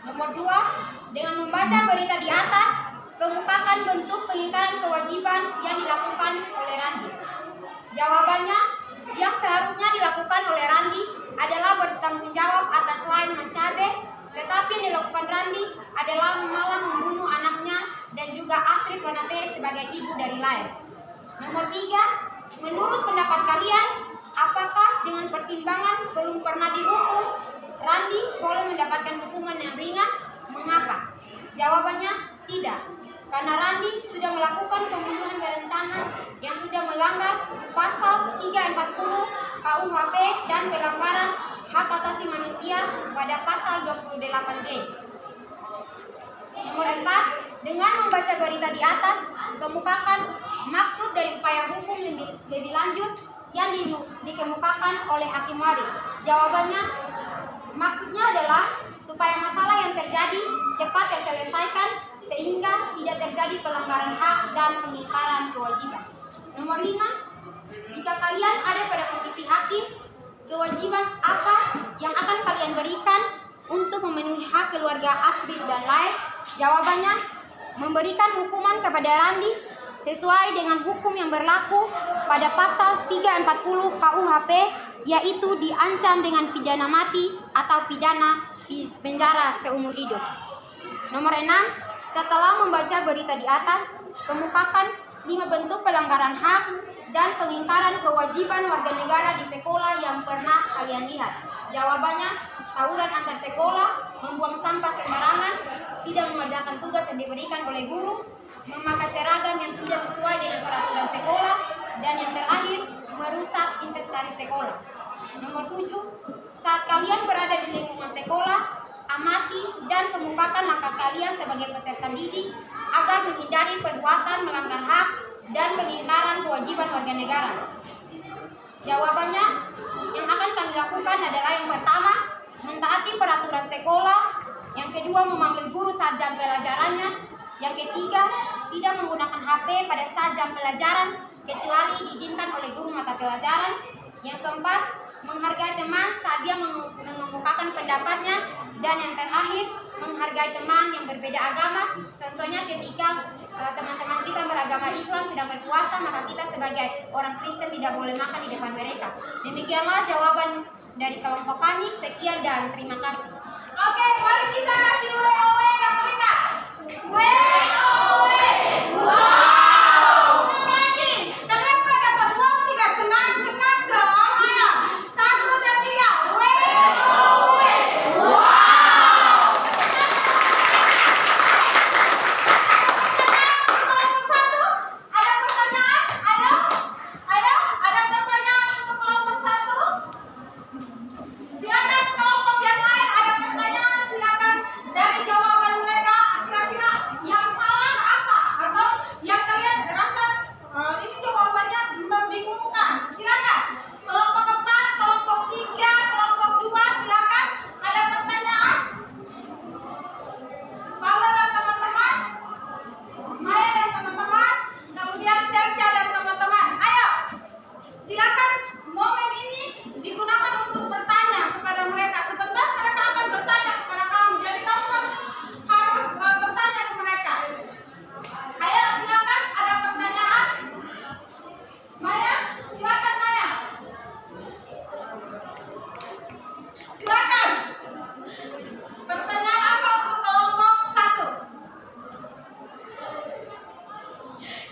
C: Nomor 2, dengan membaca berita di atas, kemukakan bentuk pengingkaran kewajiban yang dilakukan oleh Randi. Jawabannya, yang seharusnya dilakukan oleh Randi adalah bertanggung jawab atas Lain Mancabe, tetapi yang dilakukan Randi adalah malah membunuh anaknya dan juga Astrid Lanafe sebagai ibu dari Lain. Nomor 3, menurut pendapat kalian, apakah dengan pertimbangan belum pernah dihukum, Randi boleh mendapatkan hukuman yang ringan? Mengapa? Jawabannya tidak. Karena Randi sudah melakukan pembunuhan berencana yang sudah melanggar pasal 340 KUHP dan pelanggaran hak asasi manusia pada pasal 28J. Nomor 4, dengan membaca berita di atas, kemukakan maksud dari upaya hukum lebih lanjut yang dikemukakan oleh Hakim Wari. Jawabannya, maksudnya adalah supaya masalah yang terjadi cepat terselesaikan sehingga tidak terjadi pelanggaran hak dan pengingkaran kewajiban. Nomor 5, jika kalian ada pada posisi hakim, kewajiban apa yang akan kalian berikan untuk memenuhi hak keluarga Astrid dan Lael? Jawabannya, memberikan hukuman kepada Randi sesuai dengan hukum yang berlaku pada pasal 340 KUHP, yaitu diancam dengan pidana mati atau pidana penjara seumur hidup. Nomor 6, setelah membaca berita di atas, kemukakan 5 bentuk pelanggaran hak dan pengingkaran kewajiban warga negara di sekolah yang pernah kalian lihat. Jawabannya, tawuran antar sekolah, membuang sampah sembarangan, tidak mengerjakan tugas yang diberikan oleh guru, memakai seragam yang tidak sesuai dengan peraturan sekolah, dan yang terakhir, merusak inventaris sekolah. Nomor 7, saat kalian berada di lingkungan sekolah, amati dan kemukakan langkah kalian sebagai peserta didik agar menghindari perbuatan melanggar hak dan pengingkaran kewajiban warga negara. Jawabannya, yang akan kami lakukan adalah yang pertama, mentaati peraturan sekolah, yang kedua, memanggil guru saat jam pelajarannya, yang ketiga, tidak menggunakan HP pada saat jam pelajaran kecuali diizinkan oleh guru mata pelajaran, yang keempat, menghargai teman saat dia mengemukakan pendapatnya, dan yang terakhir, menghargai teman yang berbeda agama. Contohnya ketika teman-teman kita beragama Islam sedang berpuasa, maka kita sebagai orang Kristen tidak boleh makan di depan mereka. Demikianlah jawaban dari kelompok kami. Sekian dan terima kasih.
A: Oke, mari kita kasih WOW ke mereka. WOW. Wow. Lagi. Kalian kalau dapat wow tidak senang-senang dong. Ayo. 1, 2, 3. WOW. Wow. Kelompok 1, ada pertanyaan? Ayo. Ayo, ada pertanyaan untuk kelompok 1? Silakan kelompok yang lain ada pertanyaan, silakan dari jawaban mereka kira-kira yang salah apa atau yang kalian rasa ini jawabannya membingungkan. Silakan kelompok 4, kelompok 3, kelompok 2, silakan ada pertanyaan. Paula dan teman-teman, Maya dan teman-teman, kemudian Serca dan teman-teman. Ayo, silakan momen ini digunakan untuk bertanya kepada mereka. Sebentar mereka akan bertanya kepada kamu. Jadi kamu harus bertanya ke mereka. Ayo silakan, ada pertanyaan. Maya, silakan Maya. Silakan. Pertanyaan apa untuk kelompok 1?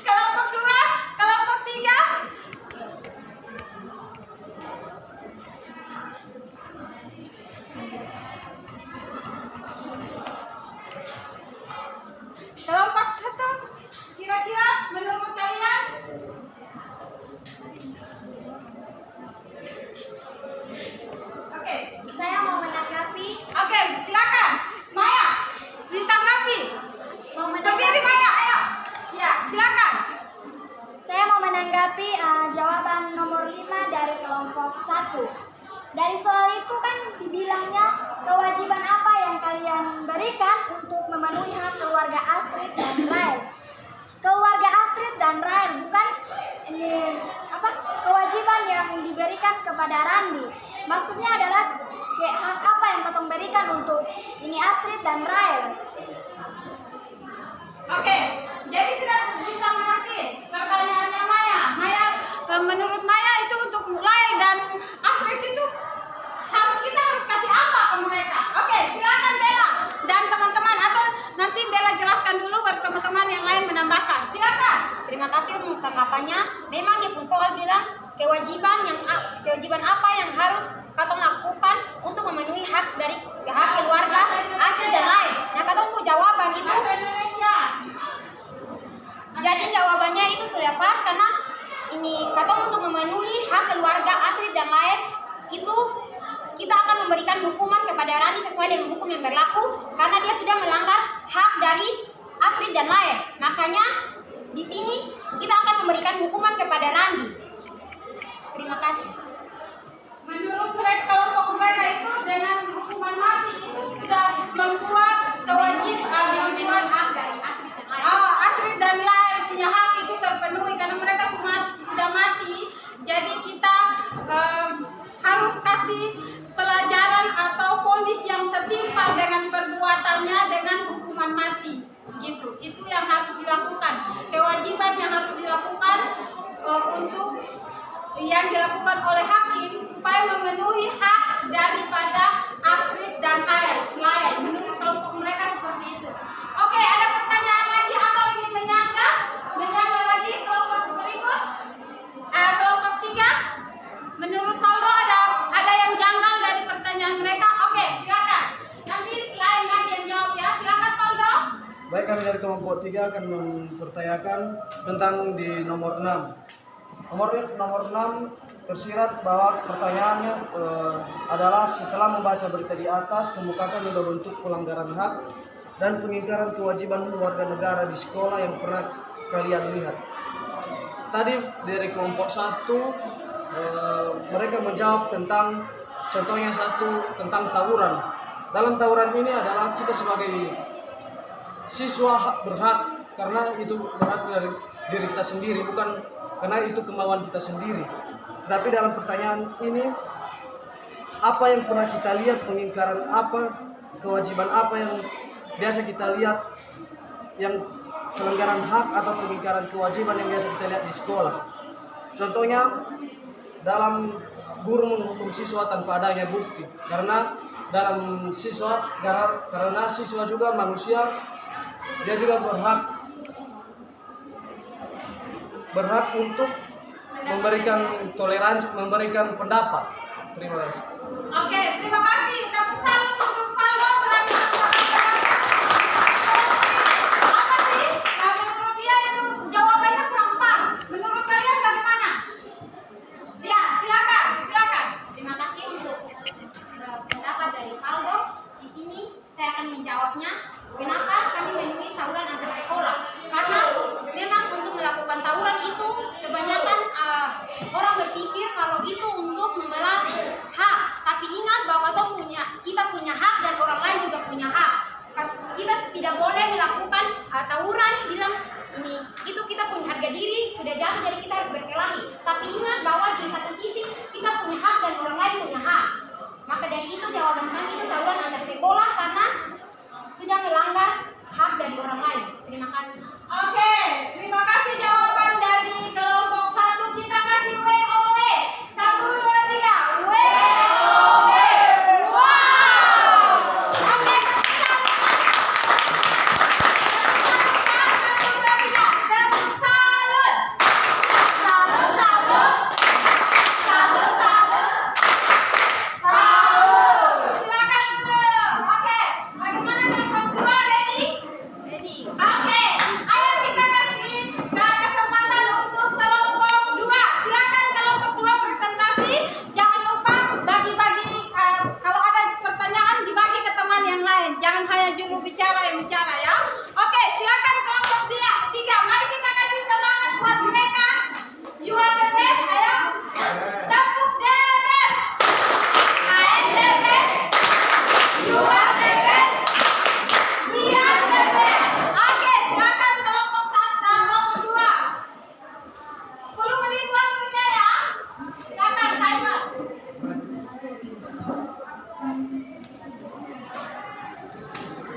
A: Kelompok 2, kelompok 3. Kelompok 1, kira-kira menurut kalian? Oke,
C: Saya mau menanggapi.
A: oke, silakan. Maya, ditanggapi. Berdiri Maya, ayo. Ya, silakan.
C: Saya mau menanggapi jawaban nomor 5 dari kelompok 1. Dari soal itu kan dibilangnya kewajiban apa yang kalian berikan untuk memenuhi hak keluarga Astrid dan Lael. Keluarga Astrid dan Lael bukan ini kewajiban yang diberikan kepada Randi. Maksudnya adalah hak apa yang katong berikan untuk ini Astrid dan Lael.
A: Oke, jadi sudah bisa mengerti pertanyaannya Maya. Maya, menurut Maya itu untuk Lael dan Astrid itu kita harus kasih apa ke mereka? Oke, silakan Bella dan teman-teman, atau nanti Bella jelaskan dulu baru teman-teman yang lain menambahkan. Silakan.
C: Terima kasih untuk tanggapannya. Memang di pun soal bilang kewajiban apa yang harus katong lakukan untuk memenuhi hak keluarga asli dan lain. Nah, katong jawaban itu. Jadi jawabannya itu sudah pas karena ini katong untuk memenuhi hak keluarga asli dan lain itu kita akan memberikan hukuman kepada Randi sesuai dengan hukum yang berlaku karena dia sudah melanggar hak dari asli dan lain. Makanya di sini kita akan memberikan hukuman kepada Randi. Terima kasih.
A: Menurut mereka, kelompok mereka itu dengan hukuman mati itu sudah membuat kewajiban membuat
C: hak dari asli dan lain.
A: Asli dan lain punya hak itu terpenuhi karena mereka sudah mati. Jadi kita harus kasih pelajaran atau vonis yang setimpal dengan perbuatannya dengan hukuman mati. Gitu. Itu yang harus dilakukan. Kewajiban yang harus dilakukan untuk yang dilakukan oleh hakim supaya memenuhi hak daripada asli dan lain. Menurut kelompok mereka seperti itu. Oke, ada pertanyaan lagi atau ingin menyangka lagi kelompok berikut? Kelompok 3. Menurut Faldo ada yang janggal dari pertanyaan mereka. Oke, silakan. Nanti lain lagi yang jawab ya. Silakan Faldo.
B: Baik, kami dari kelompok 3 akan mempertanyakan tentang di nomor 6. Nomor 6 tersirat bahwa pertanyaannya adalah setelah membaca berita di atas, kemukakan 5 bentuk pelanggaran hak dan pengingkaran kewajiban warga negara di sekolah yang pernah kalian lihat. Tadi dari kelompok 1 mereka menjawab tentang contohnya tentang tawuran. Dalam tawuran ini adalah kita sebagai siswa berhak karena itu berhak dari diri kita sendiri, bukan karena itu kemauan kita sendiri. Tetapi dalam pertanyaan ini, apa yang pernah kita lihat, pengingkaran apa, kewajiban apa yang biasa kita lihat, yang pelanggaran hak atau pengingkaran kewajiban yang biasa kita lihat di sekolah. Contohnya, dalam guru menghukum siswa tanpa adanya bukti. Karena siswa juga manusia, dia juga berhak untuk memberikan toleransi, memberikan pendapat. Terima kasih.
A: Oke, terima kasih. Tepuk salut untuk Faldo. Apa sih? Menurut dia itu jawabannya kurang pas. Menurut kalian bagaimana? Ya, silakan.
C: Terima kasih untuk pendapat dari Faldo. Di sini saya akan menjawabnya. Kenapa kami menulis tawuran antar sekolah? Karena memang untuk melakukan tawuran itu kebanyakan orang berpikir kalau itu untuk membela hak. Tapi ingat bahwa kita punya hak dan orang lain juga punya hak. Kita tidak boleh melakukan tawuran bilang itu kita punya harga diri sudah jatuh jadi kita harus berkelahi. Tapi ingat bahwa di satu sisi kita punya hak dan orang lain punya hak. Maka dari itu jawaban kami itu tawuran antar sekolah karena sudah melanggar hak dari orang lain. Terima kasih.
A: Oke, terima kasih jawaban dari kelompok 1. Kita kasih WOW. 1, 2, 3. WOW. Wow. Oke, 1, 2, 3. Tepuk salut. Salut. Silakan duduk. Oke, bagaimana kelompok 2? Ready? Oke, ayo kita kasih kesempatan untuk kelompok 2. Silakan kelompok 2 presentasi. Jangan lupa bagi-bagi kalau ada pertanyaan dibagi ke teman yang lain. Jangan hanya juru bicara yang bicara ya. Oke, silakan kelompok 3. Mari kita kasih semangat buat mereka. You are the best. Ayo. Tepuk the best. I am the best. You are the best. We are the best. Oke, silakan kelompok 2. 10 menit waktunya ya. Silakan timer.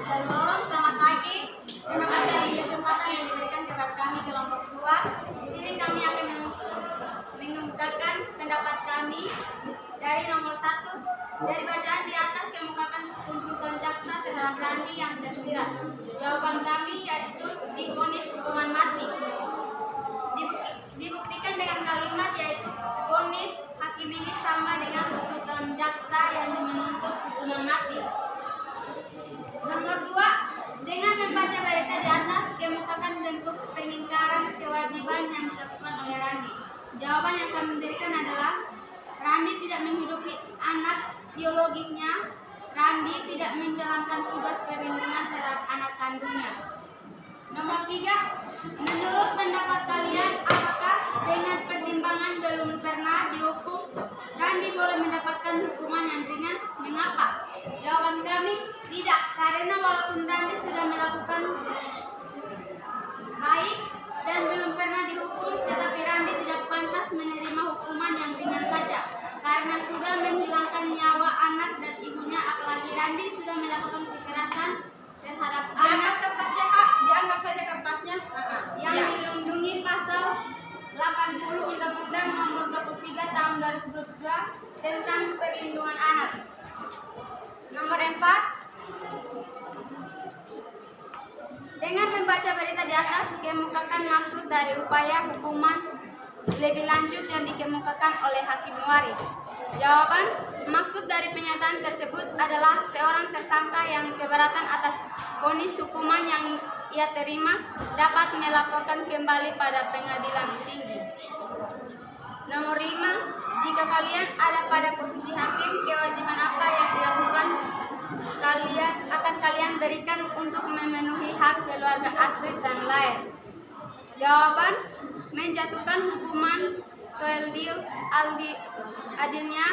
I: Shalom, selamat pagi. Terima kasih atas kesempatan yang diberikan kepada kami kelompok 2. Di sini kami akan mengungkapkan pendapat kami dari nomor 1. Dari bacaan di atas kemukakan tuntutan jaksa terhadap Randi yang tersirat. Jawaban kami yaitu divonis hukuman mati. jaksa yang menuntut hukuman mati. Nomor 2, dengan membaca berita di atas kemukakan bentuk pengingkaran kewajiban yang dilakukan oleh Randi. Jawaban yang kami berikan adalah Randi tidak menghidupi anak biologisnya. Randi tidak menjalankan tugas perlindungan terhadap anak kandungnya. Nomor 3, menurut pendapat kalian, apakah dengan pertimbangan belum pernah dihukum, Randi boleh mendapatkan hukuman yang ringan? Mengapa? Jawaban kami, tidak, karena walaupun Randi sudah melakukan baik dan belum pernah dihukum, tetapi Randi tidak pantas menerima hukuman yang ringan saja, karena sudah menghilangkan nyawa anak dan ibunya, apalagi Randi sudah melakukan kekerasan terhadap anak.
A: Kertasnya Kak, dianggap saja kertasnya.
I: Yang dilindungi pasal 80 Undang-Undang Nomor 23 Tahun 2022 tentang Perlindungan Anak. Nomor 4, dengan membaca berita di atas, kemukakan maksud dari upaya hukuman lebih lanjut yang dikemukakan oleh Hakim Muari. Jawaban, maksud dari pernyataan tersebut adalah seorang tersangka yang keberatan atas vonis hukuman yang ia terima dapat melaporkan kembali pada pengadilan tinggi. Nomor 5, jika kalian ada pada posisi hakim, kewajiban apa yang dilakukan kalian berikan untuk memenuhi hak keluarga Astrid dan Lael? Jawaban, menjatuhkan hukuman adilnya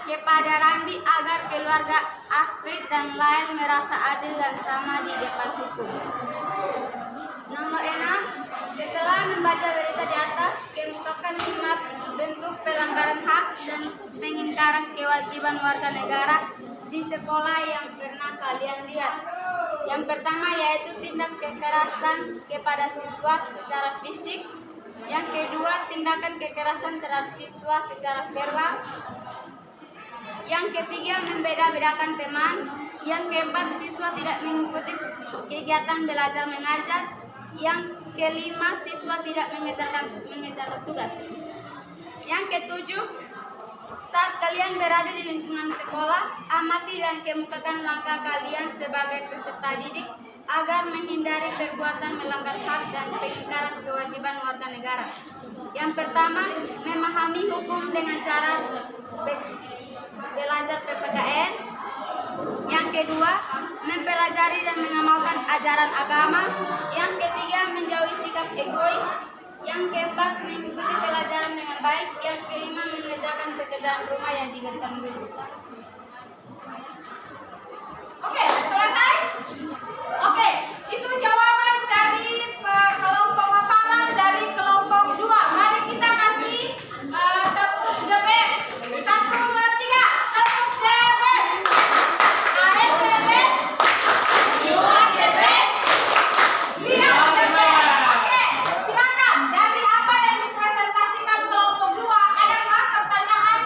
I: kepada Randi agar keluarga Astrid dan Lael merasa adil dan sama di depan hukum. Nomor 6, setelah membaca berita di atas, kemukakan 5 bentuk pelanggaran hak dan pengingkaran kewajiban warga negara di sekolah yang pernah kalian lihat. Yang pertama yaitu tindak kekerasan kepada siswa secara fisik. Yang kedua, tindakan kekerasan terhadap siswa secara verbal. Yang ketiga, membeda-bedakan teman. Yang keempat, siswa tidak mengikuti kegiatan belajar mengajar. Yang kelima, siswa tidak mengerjakan tugas. Yang ketujuh, saat kalian berada di lingkungan sekolah, amati dan kemukakan langkah kalian sebagai peserta didik agar menghindari perbuatan melanggar hak dan pengingkaran kewajiban warga negara. Yang pertama, memahami hukum dengan cara belajar PPKN. Yang kedua, mempelajari dan mengamalkan ajaran agama. Yang ketiga, menjauhi sikap egois. Yang keempat, mengikuti pelajaran dengan baik. Yang kelima, mengerjakan pekerjaan rumah yang diberikan guru.
A: Oke, selesai? Oke, itu jawaban dari kelompok paparan dari kelompok 2. Mari kita kasih tepuk the best. 1, 2, 3, tepuk the best. Aret the best. You are the best. Lihat the best. Oke, silakan. Dari apa yang dipresentasikan kelompok 2, adakah pertanyaan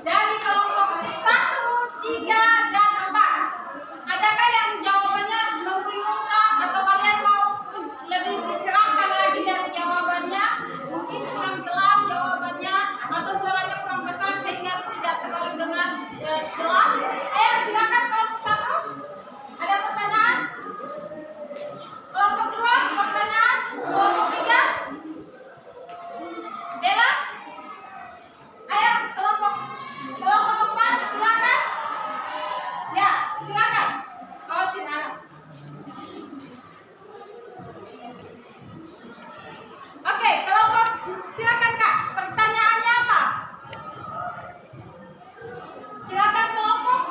A: dari kelompok 1, 3, dan 4? Adakah yang jawabannya membingungkan atau kalian mau lebih dicerahkan lagi dari jawabannya? Mungkin kurang jelas jawabannya atau suaranya kurang besar sehingga tidak terlalu dengar jelas. Ayo silakan kelompok 1. Ada pertanyaan? Kelompok 2 pertanyaan? Kelompok 3? Bella? Ayo kelompok 4 silakan. Ya, silakan. Pautin anak. Oke, kelompok silakan Kak. Pertanyaannya apa? Silakan kelompok.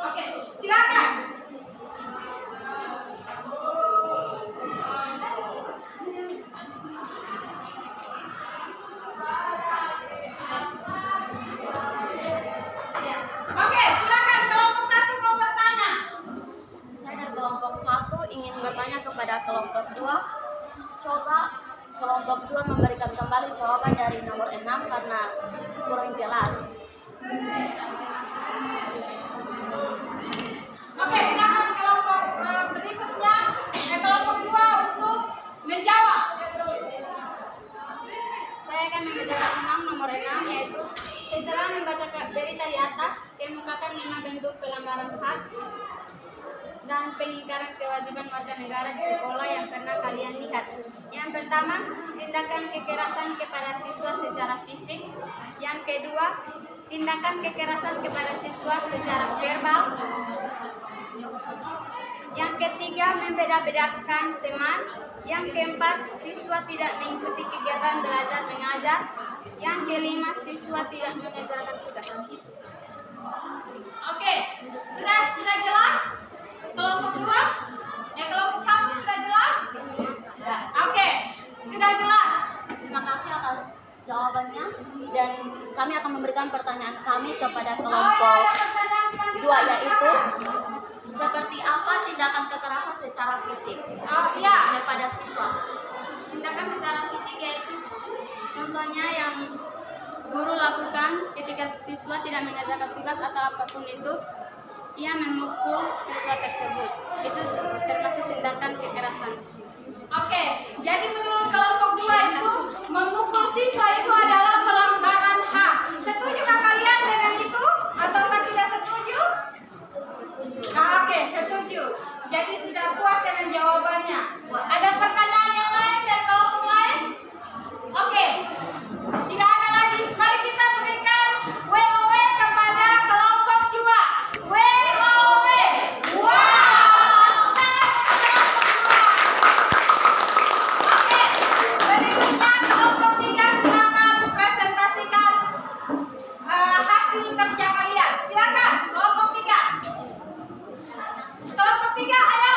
A: Oke, silakan. Oke, silakan kelompok 1 mau bertanya.
C: Saya dari kelompok 1 ingin bertanya kepada kelompok 2. Coba kelompok 2 memberikan kembali jawaban dari nomor 6 karena kurang jelas.
A: Oke, silakan kelompok berikutnya, kelompok 2 untuk menjawab.
I: Saya akan membacakan nomor 6, yaitu setelah membaca berita di atas, kemukakan 5 bentuk pelanggaran hak dan pengingkaran kewajiban warga negara di sekolah yang pernah kalian lihat. Yang pertama, tindakan kekerasan kepada siswa secara fisik. Yang kedua, tindakan kekerasan kepada siswa secara verbal. Yang ketiga, membeda-bedakan teman. Yang keempat, siswa tidak mengikuti kegiatan belajar mengajar. Yang kelima, siswa tidak mengerjakan tugas.
A: Oke, sudah jelas? Kelompok 2? Kelompok 1 sudah jelas? Oke, sudah jelas.
C: Terima kasih atas jawabannya, dan kami akan memberikan pertanyaan kami kepada kelompok 2, yaitu seperti apa tindakan kekerasan secara fisik kepada siswa?
I: Tindakan secara fisik yaitu contohnya yang guru lakukan ketika siswa tidak mengerjakan tugas atau apapun itu, ia memukul siswa tersebut. Itu termasuk tindakan kekerasan.
A: Oke, jadi menurut kelompok 2 itu memukul siswa itu adalah pelanggaran HAM. Setujukah kalian dengan itu atau tidak setuju? Oke, setuju. Jadi sudah puas dengan jawabannya. Ada pertanyaan yang lain dari kelompok lain? Oke, tidak ada lagi. Mari kita berikan WOW kepada kelompok 2. WOW. Wow. Oke, berikutnya kelompok 3 silakan presentasikan hasil kerja kalian. Silakan kelompok 3. Kelompok 3, ayo.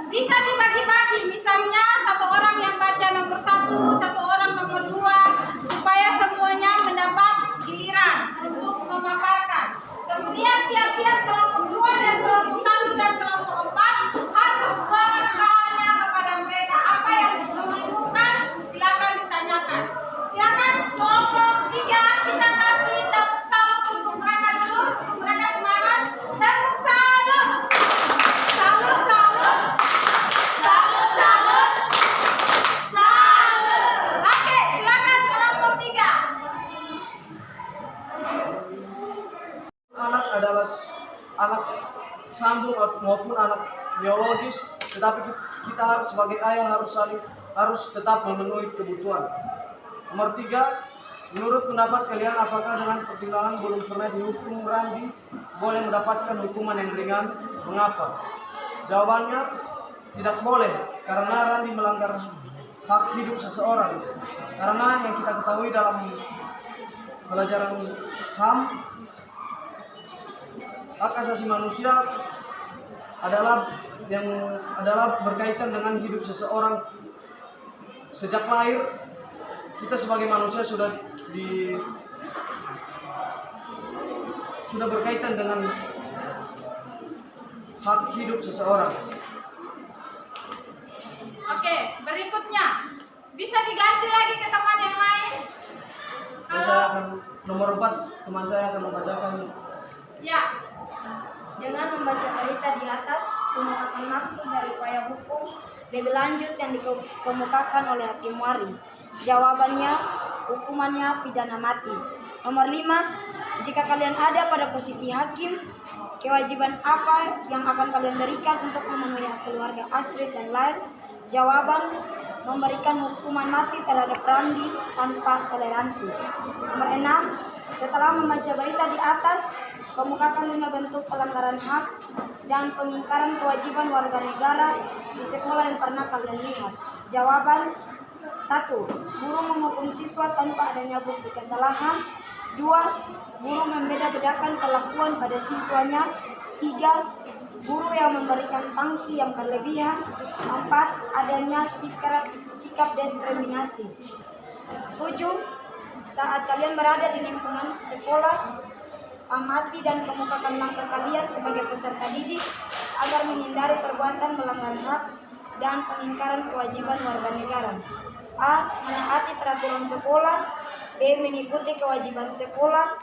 A: Bisa dibagi-bagi, misalnya satu orang yang baca nomor 1, satu orang nomor 2, supaya semuanya mendapat giliran untuk memaparkan. Kemudian siap-siap kelompok 2 dan kelompok 1 dan kelompok 4 harus bertanya kepada mereka apa yang membingungkan, silakan ditanyakan. Silakan kelompok 3, kita kasih tepuk salut untuk mereka dulu, untuk mereka semangat. Tepuk salut. Salut, salut. Salut, salut. Salut. Oke, silakan kelompok 3.
B: Anak adalah anak sambung maupun anak biologis, tetapi kita harus sebagai ayah harus tetap memenuhi kebutuhan. Nomor 3, menurut pendapat kalian apakah dengan pertimbangan belum pernah dihukum Randi boleh mendapatkan hukuman yang ringan? Mengapa? Jawabannya tidak boleh, karena Randi melanggar hak hidup seseorang. Karena yang kita ketahui dalam pelajaran HAM, hak asasi manusia adalah berkaitan dengan hidup seseorang. Sejak lahir kita sebagai manusia sudah berkaitan dengan hak hidup seseorang.
A: Oke, berikutnya bisa diganti lagi ke teman yang lain.
B: Nomor 4, teman saya akan membacakan.
A: Ya.
C: Dengan membaca berita di atas, kemukakan maksud dari upaya hukum lebih lanjut yang dikemukakan oleh Hakim Wari. Jawabannya, hukumannya pidana mati. Nomor 5, jika kalian ada pada posisi hakim, kewajiban apa yang akan kalian berikan untuk memenuhi hak keluarga Astrid dan lain? Jawaban, memberikan hukuman mati terhadap Randi tanpa toleransi. Nomor 6, setelah membaca berita di atas, kemukakan 5 bentuk pelanggaran hak dan pengingkaran kewajiban warga negara di sekolah yang pernah kalian lihat. Jawaban, 1. Guru menghukum siswa tanpa adanya bukti kesalahan. 2. Guru membeda-bedakan perlakuan pada siswanya. 3. Guru yang memberikan sanksi yang berlebihan. 4. Adanya sikap diskriminasi. 7. Saat kalian berada di lingkungan sekolah, amati dan kemukakan langkah kalian sebagai peserta didik agar menghindari perbuatan melanggar hak dan pengingkaran kewajiban warga negara.
J: A. Menaati peraturan sekolah. B. Mengikuti kewajiban sekolah.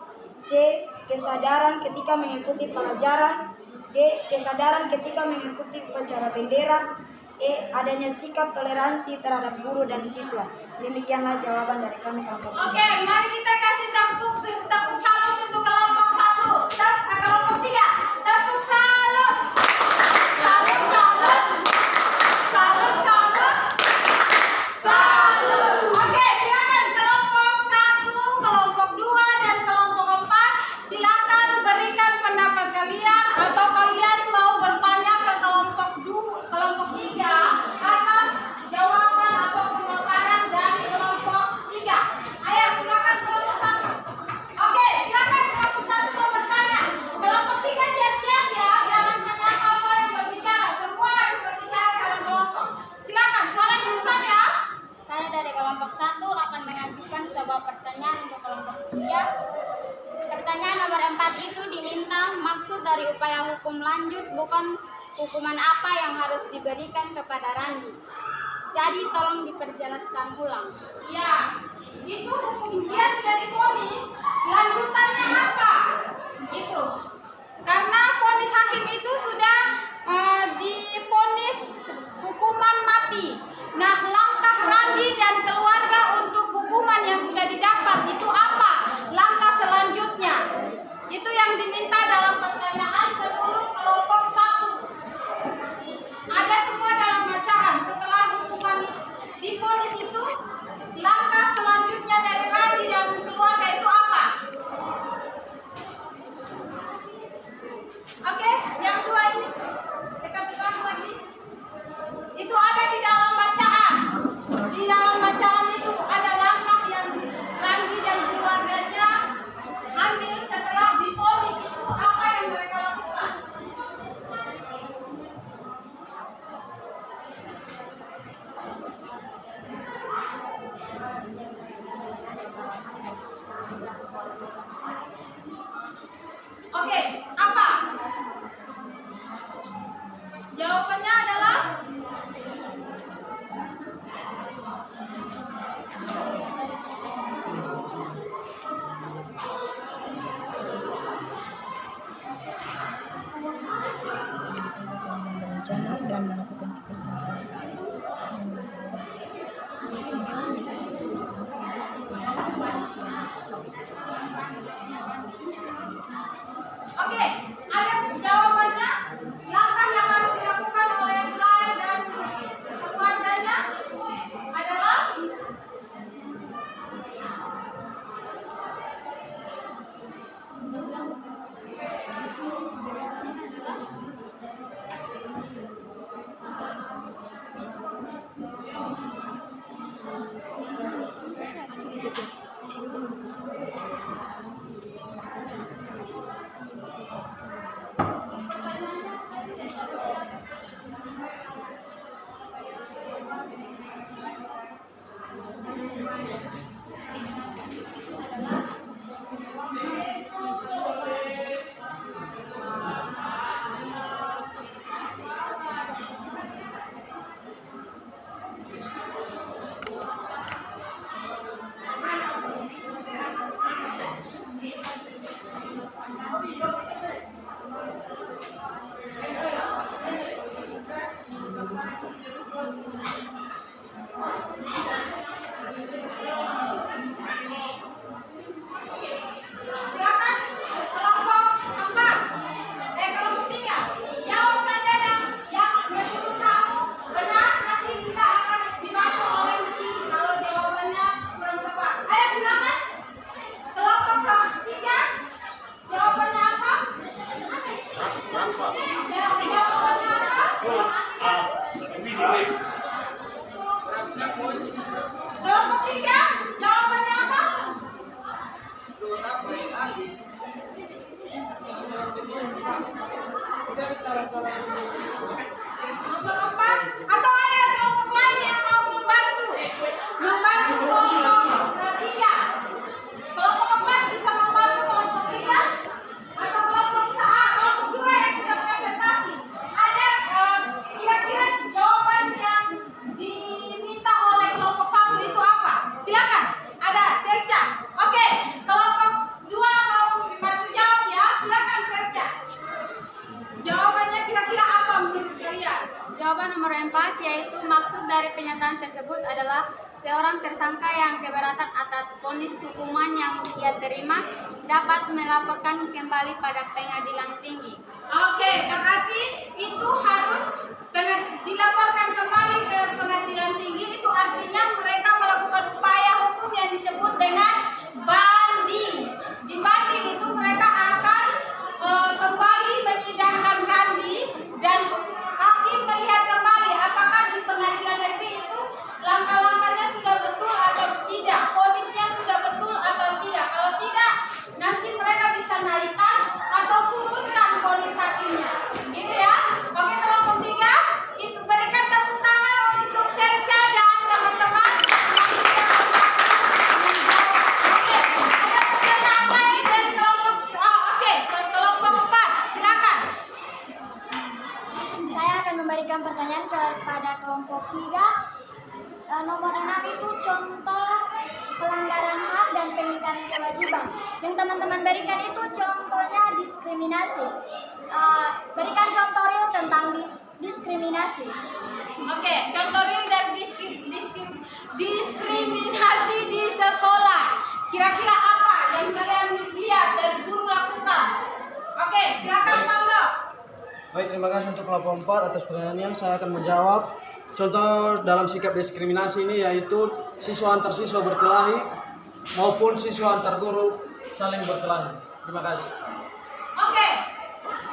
J: C. Kesadaran ketika mengikuti pelajaran. D. Kesadaran ketika mengikuti upacara bendera. E. Adanya sikap toleransi terhadap guru dan siswa. Demikianlah jawaban dari kami kelompok 3.
A: Oke, mari kita kasih tepuk salut untuk kelompok 1. Kelompok 3. Tepuk salut. Salut, salut. Salut, salut. Salut. Oke, silakan kelompok 1, kelompok 2 dan kelompok 4. Silakan berikan pendapat kalian atau kalian mau bertanya ke kelompok 3 atas jawaban atau pemaparan dari kelompok 3. Ayo silakan kelompok 1. Oke, silakan kelompok 1 mau bertanya. Kelompok 3 siap-siap ya, jangan hanya kamu yang berbicara, semua harus berbicara dalam kelompok. Silakan, suaranya besar ya.
I: Saya dari kelompok 1 akan mengajukan sebuah pertanyaan untuk kelompok 3. Pertanyaan nomor 4 itu diminta maksud dari upaya hukum lanjut, bukan hukuman apa yang harus diberikan kepada Randi. Jadi tolong diperjelaskan ulang.
A: Ya, itu hukum dia sudah divonis, lanjutannya apa? Itu. Karena vonis hakim itu sudah divonis hukuman mati. Nah, langkah Randi dan keluarga untuk hukuman yang sudah didapat itu apa? Langkah selanjutnya. Itu yang diminta dalam pertanyaan menurut kelompok 1. Ada semua dalam bacaan. Setelah hukuman divonis itu, langkah selanjutnya dari Randi dan keluarga itu apa? Oke, yang 2 ini dekat lagi. Itu ada di dalam bacaan. Di dalam bacaan itu ada langkah yang Randi dan keluarganya ambil setelah divonis itu apa yang mereka lakukan? Oke, apa? Jawabannya adalah
J: Berencana dan melakukan kekerasan.
A: oke, ada jawabannya. Langkah yang harus dilakukan oleh Blay dan keluarganya adalah silakan kelompok 4. Kelompok 3. Jawab saja yang perlu tahu benar, nanti kita akan dibantu oleh mesin kalau jawabannya kurang tepat. Ayo silakan. Kelompok 3. Jawabannya apa? Jawabannya apa? Kelompok 3. Jawabannya apa? Nomor 4 atau ada kelompok lain yang mau membantu kelompok 3. Kelompok 4 bisa membantu kelompok 3 atau kelompok 2 yang sudah presentasi. Ada kira-kira jawaban yang diminta oleh kelompok 1 itu
I: nomor 4, yaitu maksud dari pernyataan tersebut adalah seorang tersangka yang keberatan atas vonis hukuman yang ia terima dapat melaporkan kembali pada pengadilan tinggi.
A: Oke, berarti itu harus dilaporkan kembali ke pengadilan tinggi. Itu artinya mereka melakukan upaya hukum yang disebut dengan banding. Di banding itu mereka akan kembali menyidangkan Randi dan hakim melihat kembali apakah di pengadilan negeri itu langkah-langkahnya sudah betul atau tidak, vonisnya sudah betul atau tidak. Kalau tidak, nanti mereka bisa naikkan atau turunkan vonis hakimnya, gitu ya. Oke, kelompok 3 itu berikan tepuk tangan untuk Serca dan teman-teman. Oke, ada pertanyaan lain dari kelompok kelompok 4, silakan.
C: Saya akan memberikan pertanyaan kepada kelompok 3. Nomor 6 itu contoh pelanggaran hak dan pengingkaran kewajiban. Yang teman-teman berikan itu contohnya diskriminasi. Berikan contoh real tentang diskriminasi.
A: Oke, contoh real dan diskriminasi di sekolah. Kira-kira apa yang kalian lihat dan guru lakukan? Oke, silakan Paulo.
B: Baik, terima kasih untuk kelompok 4 atas pertanyaannya. Saya akan menjawab. Contoh dalam sikap diskriminasi ini yaitu siswa antar siswa berkelahi maupun siswa antar guru saling berkelahi. Terima kasih.
A: Oke,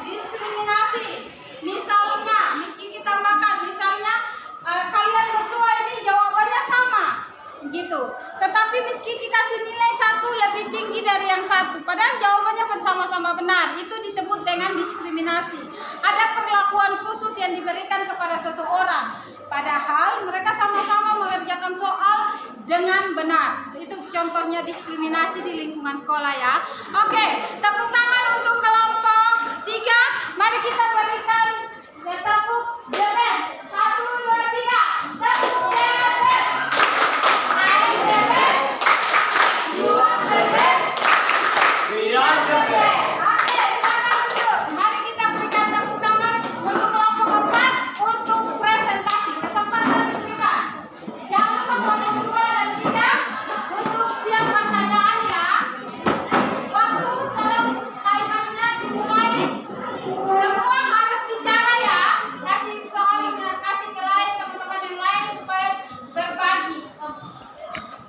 A: diskriminasi. Misalnya, Miski tambahkan, misalnya kalian berdua ini jawabannya sama, gitu. Tetapi Miski kasih nilai 1 lebih tinggi dari yang satu, padahal jawabannya bersama-sama benar. Itu disebut dengan diskriminasi. Ada perlakuan khusus yang diberikan kepada seseorang, padahal mereka sama-sama mengerjakan soal dengan benar. Itu contohnya diskriminasi di lingkungan sekolah ya. Oke, tepuk tangan untuk kelompok 3. Mari kita berikan tepuk the best. 1, 2, 3. Tepuk the best. I'm the best. You are the best. We are the best. Oke, silakan duduk. Mari kita berikan tepuk tangan untuk kelompok 4 untuk presentasi. Kesempatan diberikan. Jangan lupa kelompok 2 dan 3 untuk siap pertanyaan ya. Waktu kalau timernya dimulai, semua harus bicara ya. Kasih ke lain teman-teman yang lain supaya berbagi.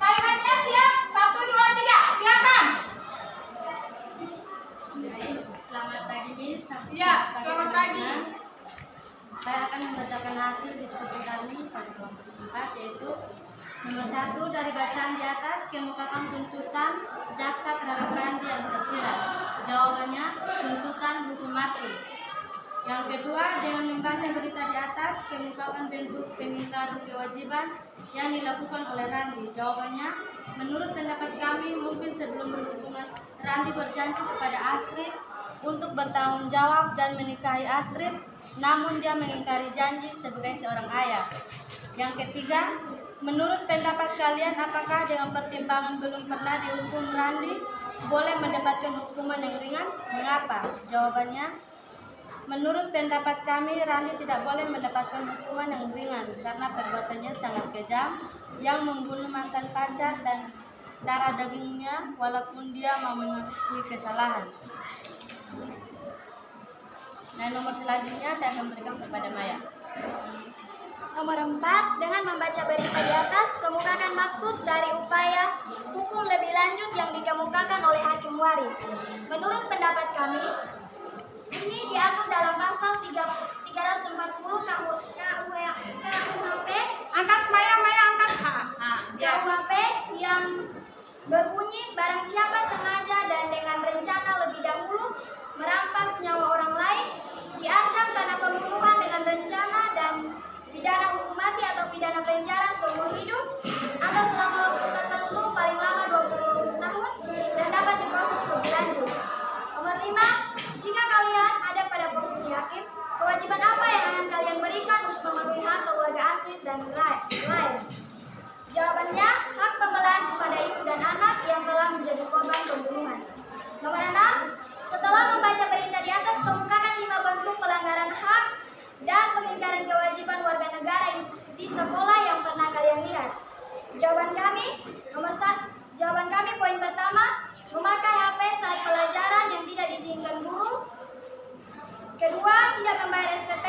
A: Timernya siap. 1, 2, 3. Silakan.
I: Selamat pagi, Miss.
A: Ya, selamat pagi.
I: Saya akan membacakan hasil diskusi kami pada kelompok 4, yaitu nomor 1, dari bacaan di atas kemukakan tuntutan jaksa terhadap Randi yang tersirat. Jawabannya tuntutan hukum mati. Yang kedua, dengan membaca berita di atas kemukakan bentuk pengingkaran kewajiban yang dilakukan oleh Randi. Jawabannya, menurut pendapat kami mungkin sebelum berhubungan Randi berjanji kepada Astrid untuk bertanggung jawab dan menikahi Astrid, namun dia mengingkari janji sebagai seorang ayah. Yang ketiga, menurut pendapat kalian apakah dengan pertimbangan belum pernah dihukum Randi boleh mendapatkan hukuman yang ringan? Mengapa? Jawabannya, menurut pendapat kami Randi tidak boleh mendapatkan hukuman yang ringan karena perbuatannya sangat kejam yang membunuh mantan pacar dan darah dagingnya walaupun dia mau mengakui kesalahan. Dan nomor selanjutnya saya akan berikan kepada Maya.
C: Nomor 4, dengan membaca berita di atas, kemukakan maksud dari upaya hukum lebih lanjut yang dikemukakan oleh Hakim Wari. Menurut pendapat kami, ini diatur dalam pasal 340 KUHP.
A: Angkat Maya angkat.
C: KUHP yang berbunyi, barang siapa sengaja dan dengan rencana lebih dahulu merampas nyawa orang lain, diancam karena pembunuhan dengan rencana dan pidana hukum mati atau pidana penjara seumur hidup atau selama waktu tertentu paling lama 20 tahun dan dapat diproses lebih lanjut. Nomor 5, jika kalian ada pada posisi hakim, kewajiban apa yang akan kalian berikan untuk memenuhi hak keluarga Astrid dan lain? Jawabannya, hak pembelaan kepada ibu dan anak yang telah menjadi korban pembunuhan. Nomor 6, setelah membaca berita di atas, kemukakan 5 bentuk pelanggaran hak dan pengingkaran dan kewajiban warga negara di sekolah yang pernah kalian lihat? Jawaban kami poin pertama, memakai HP saat pelajaran yang tidak diizinkan guru. Kedua, tidak membayar SPP.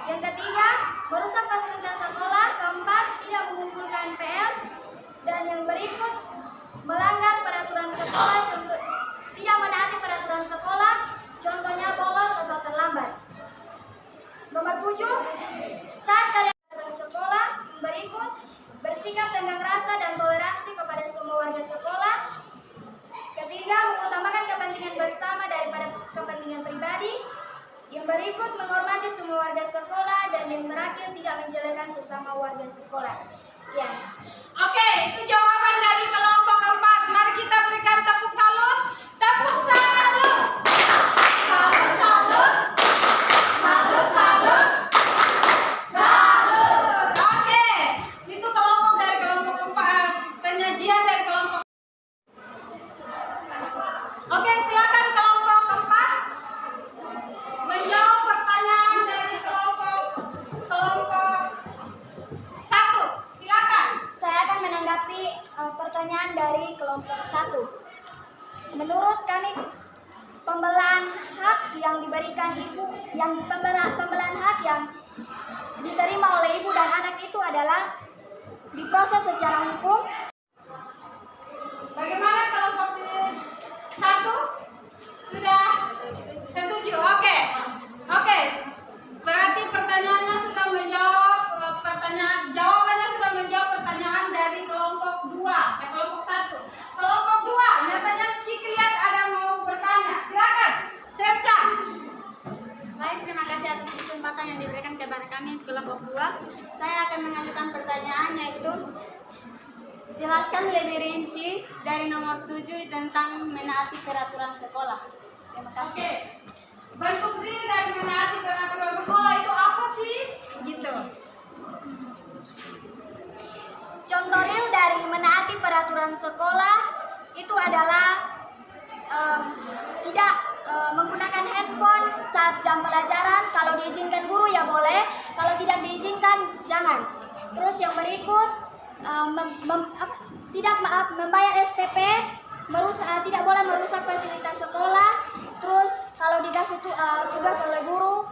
C: Yang ketiga, merusak fasilitas sekolah. Keempat, tidak mengumpulkan PR. Dan yang berikut, melanggar peraturan sekolah, contoh tidak menaati peraturan sekolah, contohnya bolos atau terlambat. Nomor 7, saat kalian datang sekolah, berikut bersikap tenggang rasa dan toleransi kepada semua warga sekolah. Ketiga, mengutamakan kepentingan bersama daripada kepentingan pribadi. Yang berikut, menghormati semua warga sekolah. Dan yang terakhir, tidak menjelekan sesama warga sekolah. Sekian.
A: Oke, itu jawaban dari kelompok keempat. Mari kita berikan tepuk salut. Tepuk salut. Salut, salut. Salut, salut. Salut. Oke, itu kelompok dari kelompok keempat. Penyajian dari kelompok. Oke, silakan kelompok keempat menjawab pertanyaan dari kelompok 1. Silakan.
C: Saya akan menanggapi pertanyaan dari kelompok 1. Menurut kami, pembelaan hak yang diberikan ibu, pembelaan hak yang diterima oleh ibu dan anak itu adalah diproses secara hukum.
A: Bagaimana kelompok 1? Sudah setuju? Oke. Berarti pertanyaannya sudah menjawab jawabannya sudah menjawab pertanyaan dari kelompok 2, kelompok 1. Kelompok 2, nyatanya Kiki lihat ada mau bertanya. Silakan, Serca.
I: Baik, terima kasih atas kesempatan yang diberikan kepada kami kelompok 2. Saya akan mengajukan pertanyaan, yaitu jelaskan lebih rinci dari nomor 7 tentang menaati peraturan sekolah. Terima kasih.
A: Bentuk real dari menaati peraturan sekolah itu apa sih? Gitu.
C: Contoh real dari menaati peraturan sekolah itu adalah tidak menggunakan handphone saat jam pelajaran. Kalau diizinkan guru ya boleh, kalau tidak diizinkan jangan. Terus yang berikut, membayar SPP, tidak boleh merusak fasilitas sekolah. Terus kalau dikasih tugas oleh guru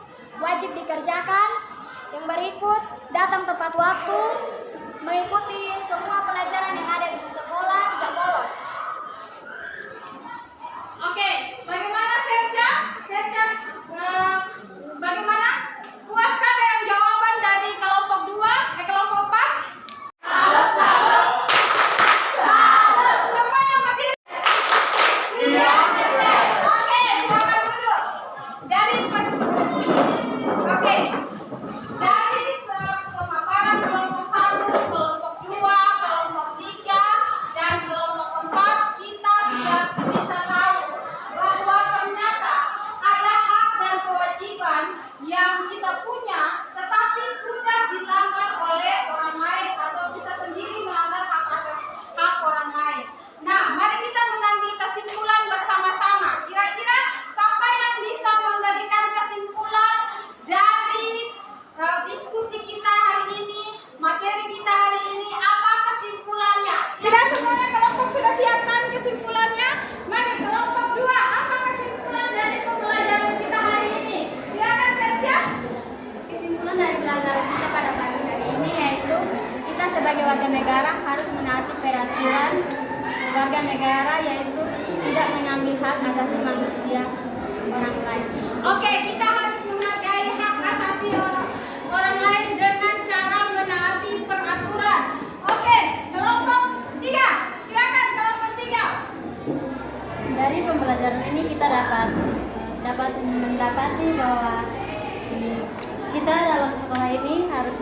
C: wajib dikerjakan. Yang berikut, datang tepat waktu, mengikuti semua pelajaran yang ada di sekolah, tidak bolos.
A: Oke, bagaimana Serca? Bagaimana? Puaskah dengan jawaban dari kelompok 2, kelompok 4? Salut, salut. Salut. Semuanya berdiri. Iya, betul. Oke, silakan duduk. Dari pemaparan kelompok 1, kelompok 2, kelompok 3, dan kelompok 4, kita sudah bisa tahu bahwa ternyata ada hak dan kewajiban yang kita punya, tetapi sudah dilanggar oleh orang lain atau kita sendiri melanggar hak orang lain. Nah, mari kita mengambil kesimpulan bersama-sama. Kira-kira siapa yang bisa memberikan kesimpulan dari diskusi kita hari ini, materi kita hari ini? Apa kesimpulannya? Sudah semuanya kelompok sudah siapkan kesimpulannya? Mari kelompok 2, apa kesimpulan dari pembelajaran kita hari ini? Silakan Serca.
I: Kesimpulan dari pelajaran kita pada pagi hari ini yaitu kita sebagai warga negara harus menaati peraturan warga negara, yaitu tidak mengambil hak asasi manusia orang lain.
A: Oke, kita harus menghargai hak asasi orang lain dengan cara menaati peraturan. Oke, kelompok 3, silakan kelompok 3.
I: Dari pembelajaran ini kita dapat mendapati bahwa kita dalam sekolah ini harus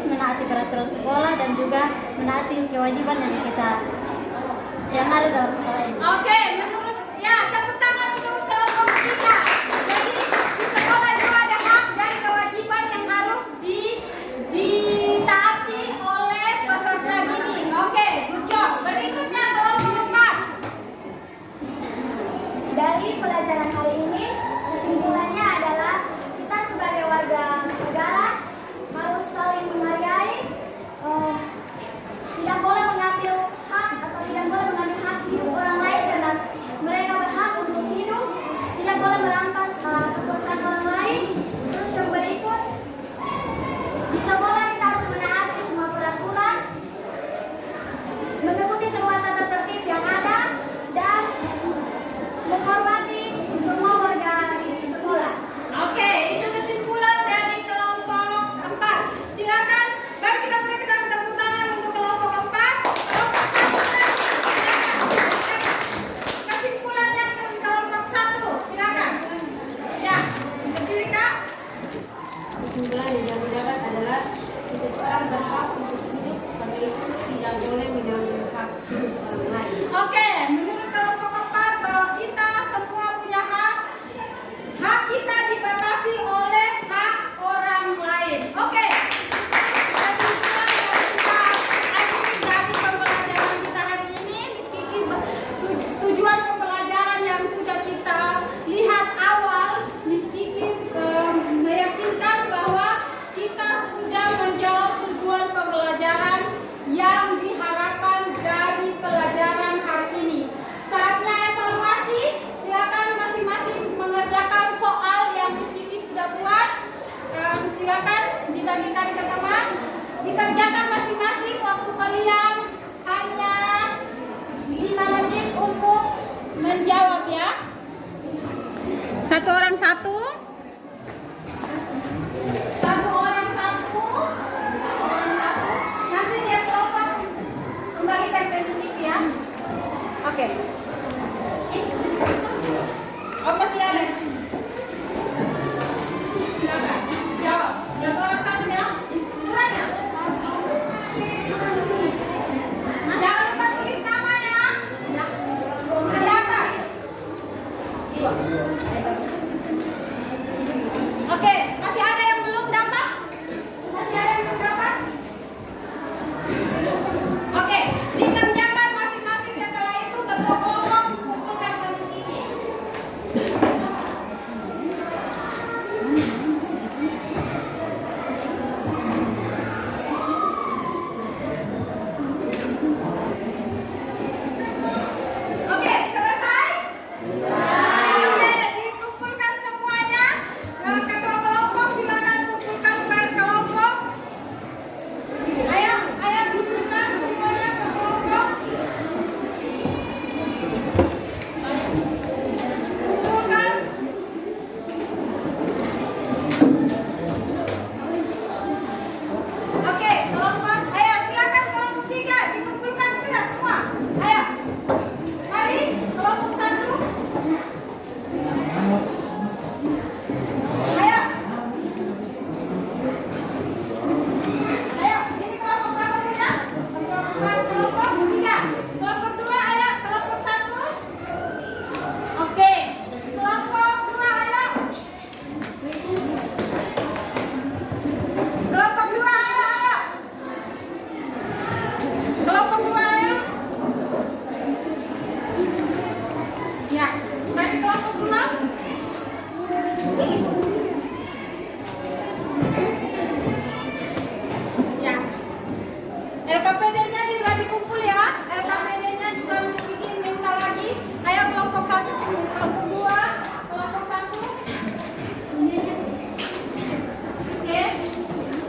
I: menaati peraturan sekolah dan juga menaati kewajiban yang ada dalam sekolah ini.
A: Oke, menurut tepuk tangan untuk kelompok 3. Jadi di sekolah itu ada hak dan kewajiban yang harus ditaati oleh peserta didik. Oke, good job. Berikutnya kelompok 4.
C: Dari pelajaran hari ini, kesimpulannya adalah kita sebagai warga negara
I: Di sekolah kita harus menaati semua peraturan, mengikuti semua tata tertib yang ada, dan menghormati semua warga sekolah.
A: Oke, itu kesimpulan dari kelompok 4. Silakan, mari kita berikan tepuk tangan untuk kelompok 4. Kesimpulannya dari kelompok 1, silakan. Ya, berdiri Kak.
K: Kesimpulan yang didapat adalah setiap orang berhak untuk hidup, karena itu tidak boleh mengganggu hak hidup orang lain.
A: Oke, menurut kelompok 4 bahwa kita semua punya hak. Hak kita dibatasi oleh hak orang lain. Oke. Kesimpulan dari kita akhiri dari pembelajaran kita hari ini, Miss Kiki, tujuan pembelajaran yang sudah kita lihat awal, Miss Kiki meyakinkan bahwa kita sudah menjawab tujuan pembelajaran yang diharapkan dari pelajaran hari ini. Saatnya evaluasi, silakan masing-masing mengerjakan soal yang Miss Kiki sudah buat. Silakan dibagikan ke teman, dikerjakan masing-masing. Waktu kalian hanya 5 menit untuk menjawab ya. Satu orang satu. Satu orang satu. Nanti dia kelompok kembalikan ke Miss Kiki ya. Oke. Oh, masih ada. Silakan. Jawab. Yang orang satunya. Kurangnya. Jangan lupa tulis nama ya. Di atas. Oke, masih ada yang belum dapat? Masih ada yang belum dapat? Oke, dikerjakan masing-masing. Setelah itu ketua kelompok kumpulkan ke Miss Kiki. Oke, selesai? Oke, dikumpulkan semuanya. Ketua kelompok silakan kumpulkan per kelompok. Ayo kumpulkan semuanya ke kelompok. Kumpulkan. Oke, kelompok. Ayo silakan kelompok 3 dikumpulkan sudah semua. Ayo. Mari kelompok 1. Ayo. Ayo, ini kelompok berapa ya? Kelompok 3. Kelompok 2, ayo. Kelompok 1. Oke. Kelompok 2, ayo. Kelompok 2, ayo. Kelompok 2, ayo. Ya, dari kelompok 2. Ya. LKPD-nya juga dikumpul ya. LKPD-nya juga mesti minta lagi. Ayo kelompok 1, kelompok 2, kelompok 1. Oke.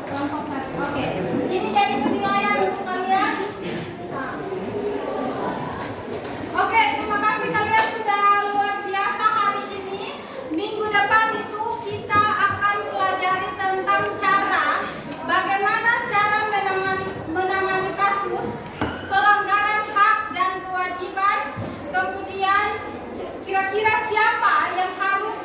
A: Kelompok 1. Oke. Ini jadi penilaian untuk kalian. Nah. Oke, terima kasih kalian sudah luar biasa hari ini. Minggu depan itu kita akan pelajari tentang bagaimana cara menangani kasus pelanggaran hak dan kewajiban. Kemudian kira-kira siapa yang harus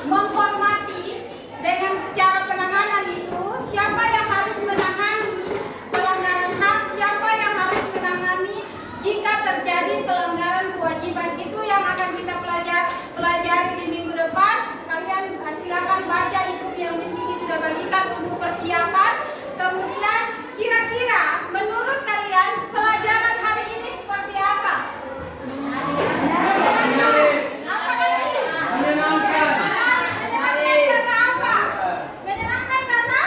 A: menghormati dengan cara penanganan itu, siapa yang harus menangani pelanggaran hak, siapa yang harus menangani jika terjadi pelanggaran kewajiban. Itu yang akan kita pelajari di minggu depan. Kalian silakan baca buku yang Miss Kiki sudah bagikan untuk persiapan. Kemudian kira-kira menurut kalian pelajaran hari ini seperti apa? Apa lagi? Menyenangkan karena apa? Menyenangkan karena?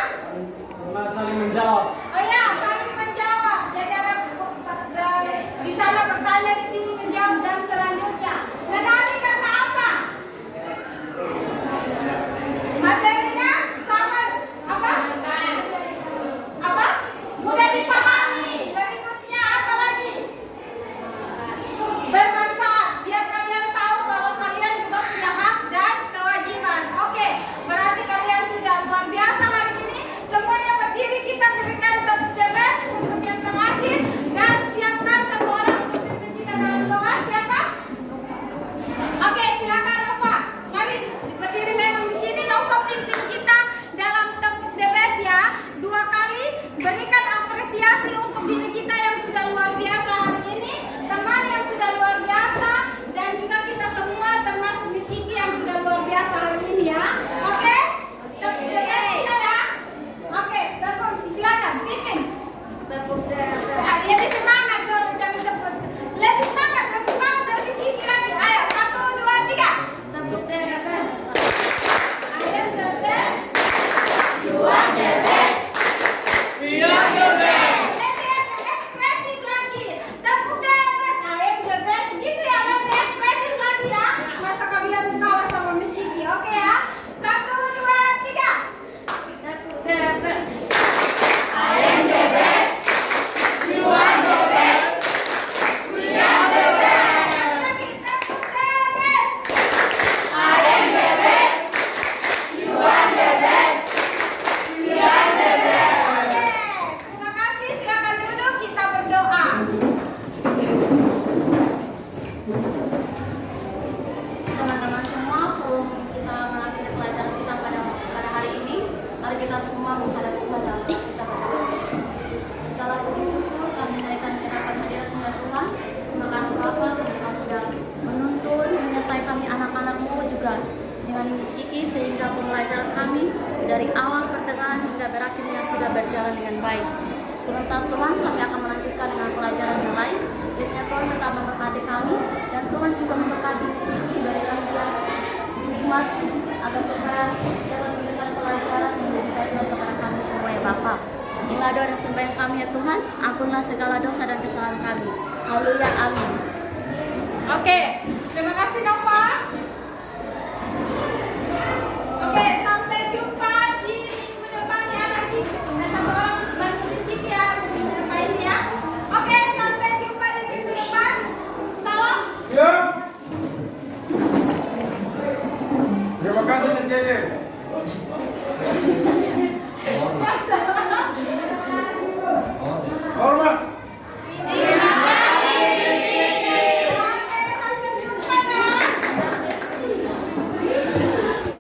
B: Saling menjawab.
A: Oh ya, saling menjawab. Jadi ada di sana bertanya, di sini menjawab, dan selanjutnya. Menarik karena apa? Materinya sama
C: menghadap Tuhan dalam doa kita berdoa. Segala puji syukur kami naikkan ke hadapan hadirat-Mu ya Tuhan. Terima kasih Bapa, Engkau sudah menuntun, menyertai kami anak-anak-Mu juga dengan Miss Kiki sehingga pembelajaran kami dari awal pertengahan hingga berakhirnya sudah berjalan dengan baik. Sebentar Tuhan kami akan melanjutkan dengan pelajaran yang lain. Kiranya Tuhan tetap memberkati kami dan Tuhan juga memberkati Miss Kiki, berikan dia hikmat agar supaya dapat memberikan pelajaran yang lebih baik kepada kami semua ya Bapa. Inilah doa dan sembahyang kami ya Tuhan, ampunlah segala dosa dan kesalahan kami. Haleluya, amin.
A: Oke, terima kasih Nova.